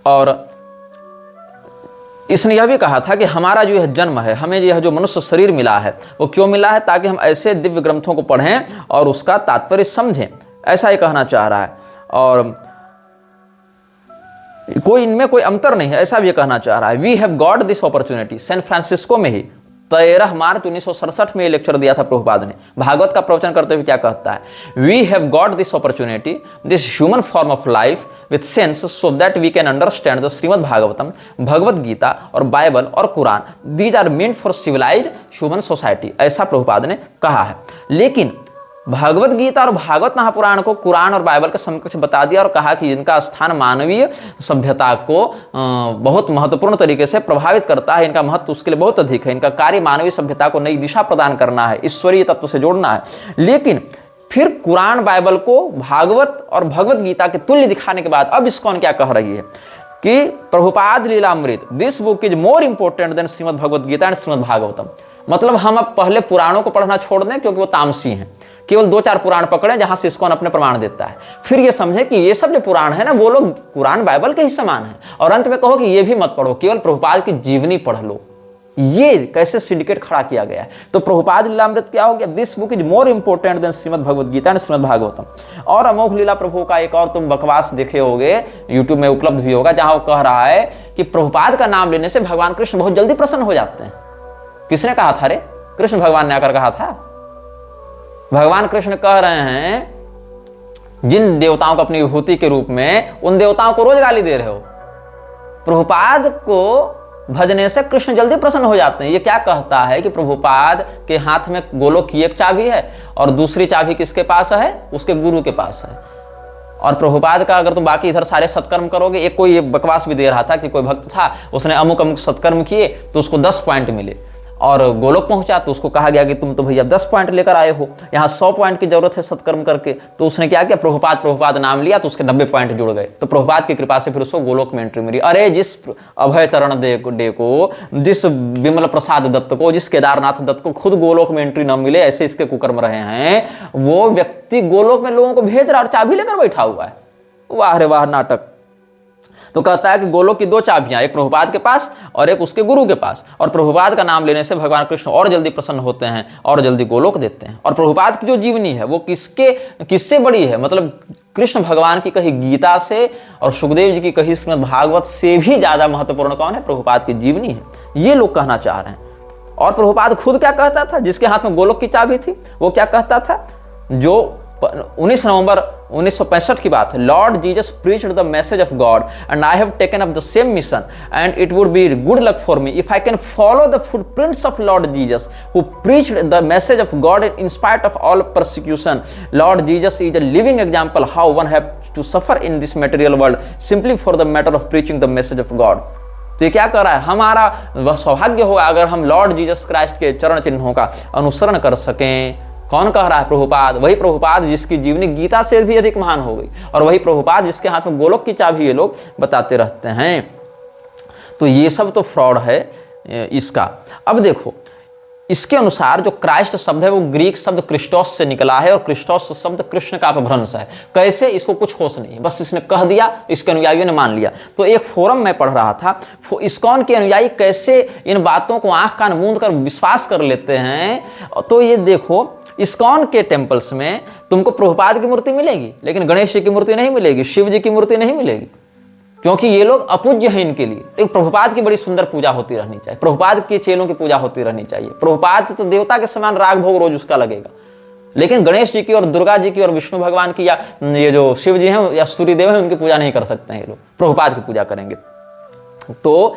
और इसने यह भी कहा था कि हमारा जो यह जन्म है, हमें यह जो मनुष्य शरीर मिला है वो क्यों मिला है, ताकि हम ऐसे दिव्य ग्रंथों को पढ़ें और उसका तात्पर्य समझें, ऐसा ही कहना चाह रहा है। और कोई इनमें कोई अंतर नहीं है, ऐसा भी कहना चाह रहा है। We have got this opportunity, San Francisco में ही 13 मार्च 1967 में ये लेक्चर दिया था प्रभुपाद ने। भागवत का प्रवचन करते हुए क्या कहता है, we have got this opportunity, this human form of life with sense, so that we can understand the Srimad Bhagavatam, Bhagavad Gita और बाइबल और Quran, these are meant for civilised human society, ऐसा प्रभुपाद ने कहा है। लेकिन भगवत गीता और भागवत महापुराण को कुरान और बाइबल के समकक्ष बता दिया और कहा कि इनका स्थान मानवीय सभ्यता को बहुत महत्वपूर्ण तरीके से प्रभावित करता है, इनका महत्व उसके लिए बहुत अधिक है, इनका कार्य मानवीय सभ्यता को नई दिशा प्रदान करना है, ईश्वरीय तत्व से जोड़ना है। लेकिन फिर कुरान बाइबल को भागवत और भगवत गीता के तुल्य दिखाने के बाद अब इस्कॉन क्या कह रही है कि Prabhupada Lilamrita, this book is more important than Shrimad Bhagavad Gita and Shrimad Bhagavatam. मतलब हम अब पहले पुराणों को पढ़ना छोड़ दें क्योंकि वो तामसी हैं, केवल 2-4 पुराण पकड़े जहां से इस्कॉन अपने प्रमाण देता है, फिर ये समझे कि ये सब जो पुराण है ना वो लोग कुरान बाइबल के ही समान है, और अंत में कहो कि ये भी मत पढ़ो, केवल प्रभुपाद की जीवनी पढ़ लो। ये कैसे सिंडिकेट खड़ा किया गया है। तो प्रभुपाद लीलामृत क्या हो गया, this book is more important than Shrimad Bhagavad Gita and Shrimad Bhagavatam. और अमोघ लीला प्रभु का एक और तुम बकवास देखे होगे, यूट्यूब में उपलब्ध भी होगा, जहां वो कह रहा है कि प्रभुपाद का नाम लेने से भगवान कृष्ण बहुत जल्दी प्रसन्न हो जाते हैं। किसने कहा था रे? कृष्ण भगवान ने आकर कहा था। भगवान कृष्ण कह रहे हैं जिन देवताओं को अपनी विभूति के रूप में, उन देवताओं को रोज गाली दे रहे हो, प्रभुपाद को भजने से कृष्ण जल्दी प्रसन्न हो जाते हैं। ये क्या कहता है कि प्रभुपाद के हाथ में गोलोक की एक चाबी है और दूसरी चाबी किसके पास है, उसके गुरु के पास है। और प्रभुपाद का अगर तुम बाकी इधर सारे सत्कर्म करोगे, एक कोई बकवास भी दे रहा था कि कोई भक्त था, उसने अमुक अमुक सत्कर्म किए तो उसको 10 पॉइंट मिले, और गोलोक पहुंचा तो उसको कहा गया कि तुम तो भैया 10 पॉइंट लेकर आए हो, यहाँ 100 पॉइंट की जरूरत है सत्कर्म करके। तो उसने क्या किया, प्रभुपाद नाम लिया तो उसके 90 पॉइंट जुड़ गए। तो प्रभुपाद की कृपा से फिर उसको गोलोक में एंट्री मिली। अरे जिस अभय चरण डे को, जिस विमल प्रसाद दत्त को, जिस केदारनाथ दत्त को खुद गोलोक में एंट्री न मिले, ऐसे इसके कुकर्म रहे हैं, वो व्यक्ति गोलोक में लोगों को भेज रहा और चाबी लेकर बैठा हुआ है। वाह रे वाह नाटक। तो कहता है कि गोलोक की 2 चाबियां, एक प्रभुपाद के पास और एक उसके गुरु के पास, और प्रभुपाद का नाम लेने से भगवान कृष्ण और जल्दी प्रसन्न होते हैं और जल्दी गोलोक देते हैं। और प्रभुपाद की जो जीवनी है वो किससे बड़ी है, मतलब कृष्ण भगवान की कही गीता से और सुखदेव जी की कही श्रीमद् भागवत से भी ज्यादा महत्वपूर्ण कौन है, प्रभुपाद की जीवनी है। ये लोग कहना चाह रहे हैं। और प्रभुपाद खुद क्या कहता था, जिसके हाथ में गोलोक की चाबी थी, वो क्या कहता था, जो 19 नवंबर 1965 की बात है, Lord Jesus preached the message of God and I have taken up the same mission and it would be good luck for me if I can follow the footprints of Lord Jesus who preached the message of God in spite of all persecution. Lord Jesus is a living example how one have to suffer in this material world simply for the matter of preaching the message of God. तो ये क्या कर रहा है, हमारा वह सौभाग्य होगा अगर हम लॉर्ड जीसस क्राइस्ट के चरण चिन्हों का अनुसरण कर सकें। कौन कह रहा है, प्रभुपाद। वही प्रभुपाद जिसकी जीवनी गीता से भी अधिक महान हो गई, और वही प्रभुपाद जिसके हाथ में गोलोक की चाबी ये लोग बताते रहते हैं। तो ये सब तो फ्रॉड है इसका। अब देखो, इसके अनुसार जो क्राइस्ट शब्द है वो ग्रीक शब्द क्रिस्टोस से निकला है, और क्रिस्टोस शब्द कृष्ण का अपभ्रंश है। कैसे, इसको कुछ होश नहीं है, बस इसने कह दिया, इसके अनुयायियों ने मान लिया। तो एक फोरम में पढ़ रहा था, इस्कॉन के अनुयायी कैसे इन बातों को आंख कान मूंद कर विश्वास कर लेते हैं। तो ये देखो, इस्कॉन के टेम्पल्स में तुमको प्रभुपाद की मूर्ति मिलेगी, लेकिन गणेश जी की मूर्ति नहीं मिलेगी, शिव जी की मूर्ति नहीं मिलेगी, क्योंकि ये लोग अपूज्य हैं इनके लिए। लेकिन प्रभुपाद की बड़ी सुंदर पूजा होती रहनी चाहिए, प्रभुपाद के चेलों की पूजा होती रहनी चाहिए। प्रभुपाद तो देवता के समान राग भोग रोज उसका लगेगा, लेकिन गणेश जी की और दुर्गा जी की और विष्णु भगवान की, या ये जो शिव जी हैं या सूर्यदेव हैं, उनकी पूजा नहीं कर सकते हैं ये लोग, प्रभुपाद की पूजा करेंगे। तो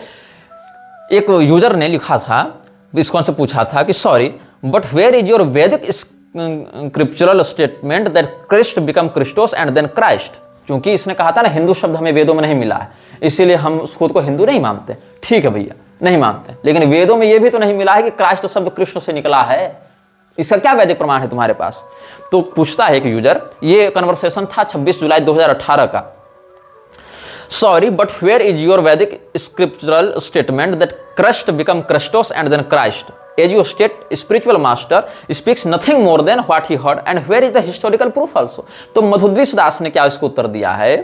एक यूजर ने लिखा था, इस्कॉन से पूछा था कि sorry but where is your Vedic scriptural statement that Christ become Christos and then Christ. क्योंकि इसने कहा था ना हिंदू शब्द हमें वेदों में नहीं मिला है, इसीलिए हम खुद को हिंदू नहीं मानते। ठीक है भैया, नहीं मानते, लेकिन वेदों में यह भी तो नहीं मिला है कि क्राइस्ट शब्द कृष्ण से निकला है। इसका क्या वैदिक प्रमाण है तुम्हारे पास? तो पूछता है एक यूजर, ये कन्वर्सेशन था 26 जुलाई 2018 का। Sorry but where is your Vedic scriptural statement that Christ become Christos and then Christ as you state spiritual master speaks nothing more than what he heard and where is the historical proof also. तो मधुद्विष दास ने क्या इसको उत्तर दिया है,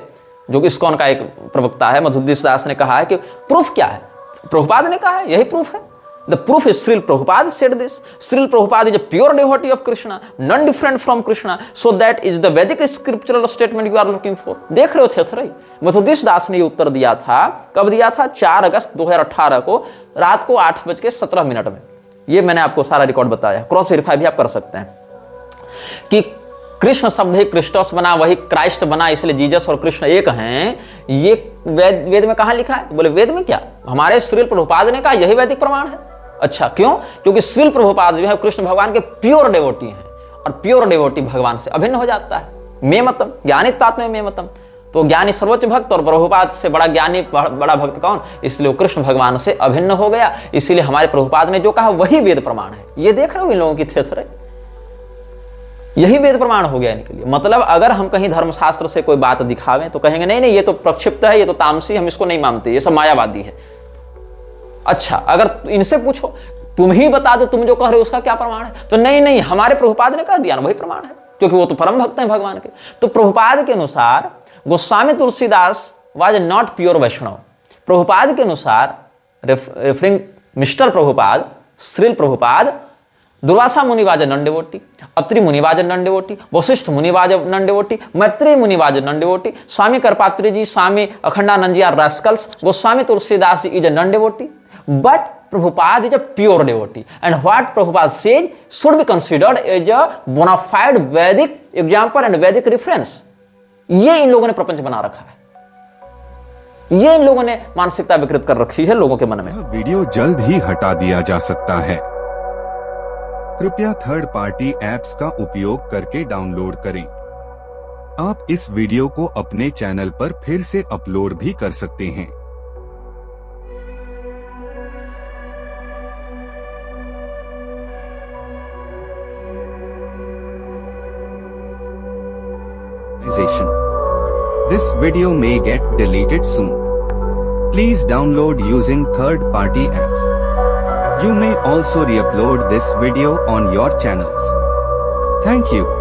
जो कि ISKCON का एक प्रवक्ता है, मधुद्विष दास ने कहा है कि प्रूफ क्या है? प्रभुपाद ने कहा है, यही प्रूफ है। The proof is Srila Prabhupada said this. Srila Prabhupada is a pure devotee of Krishna, none different from Krishna. So that is the Vedic scriptural statement you are looking for. देख रहे हो थे मधुद्विष दास ने ये उत्तर दिया था। कब दिया था? 4 अगस्त 2018 को रात को 8:17 में। ये मैंने आपको सारा रिकॉर्ड बताया, क्रॉस वेरीफाई भी आप कर सकते हैं कि कृष्ण शब्द ही क्रिस्टोस बना, वही क्राइस्ट बना, इसलिए जीसस और कृष्ण एक हैं। ये वेद में कहाँ लिखा है? बोले वेद में क्या, हमारे श्रील प्रभुपाद ने कहा, यही वैदिक प्रमाण है। अच्छा, क्यों? क्योंकि श्रील प्रभुपाद जो है कृष्ण भगवान के प्योर डेवोटी हैं, और प्योर डेवोटी भगवान से अभिन्न हो जाता है। मे मतम ज्ञानी तात्म्य मे मतम, तो ज्ञानी सर्वोच्च भक्त और प्रभुपाद से बड़ा ज्ञानी बड़ा भक्त कौन? इसलिए वो कृष्ण भगवान से अभिन्न हो गया। इसीलिए हमारे प्रभुपाद ने जो कहा वही वेद प्रमाण है। ये देख रहे हो इन लोगों की थेथरे, यही वेद प्रमाण हो गया इनके लिए। मतलब अगर हम कहीं धर्मशास्त्र से कोई बात दिखावें तो कहेंगे नहीं नहीं ये तो प्रक्षिप्त है, ये तो तामसी, हम इसको नहीं मानते, ये सब मायावादी है। अच्छा, अगर इनसे पूछो तुम ही बता दो तुम जो कह रहे हो उसका क्या प्रमाण है, तो नहीं नहीं हमारे प्रभुपाद ने कह दिया ना वही प्रमाण है, क्योंकि वो तो परम भक्त हैं भगवान के। तो प्रभुपाद के अनुसार Goswami Tulsidas was not pure Vaishnav. Prabhupada के अनुसार referring Mr Prabhupada, Srila Prabhupada, Durvasa Muni was non devotee, Atri मुनि वाज नॉन डिवोटी, वशिष्ठ मुनि was non devotee, Maitreya Muni was non devotee, Swami Karpatri ji, Swami Akhandanand ji are rascals, Goswami Tulsidas is a non devotee, but Prabhupada is a pure devotee, and what Prabhupada says should be considered as a bona fide Vedic example and Vedic reference. ये इन लोगों ने प्रपंच बना रखा है, ये इन लोगों ने मानसिकता विकृत कर रखी है लोगों के मन में। वीडियो जल्द ही हटा दिया जा सकता है, कृपया थर्ड पार्टी एप्स का उपयोग करके डाउनलोड करें। आप इस वीडियो को अपने चैनल पर फिर से अपलोड भी कर सकते हैं। This video may get deleted soon. Please download using third-party apps. You may also re-upload this video on your channels. Thank you.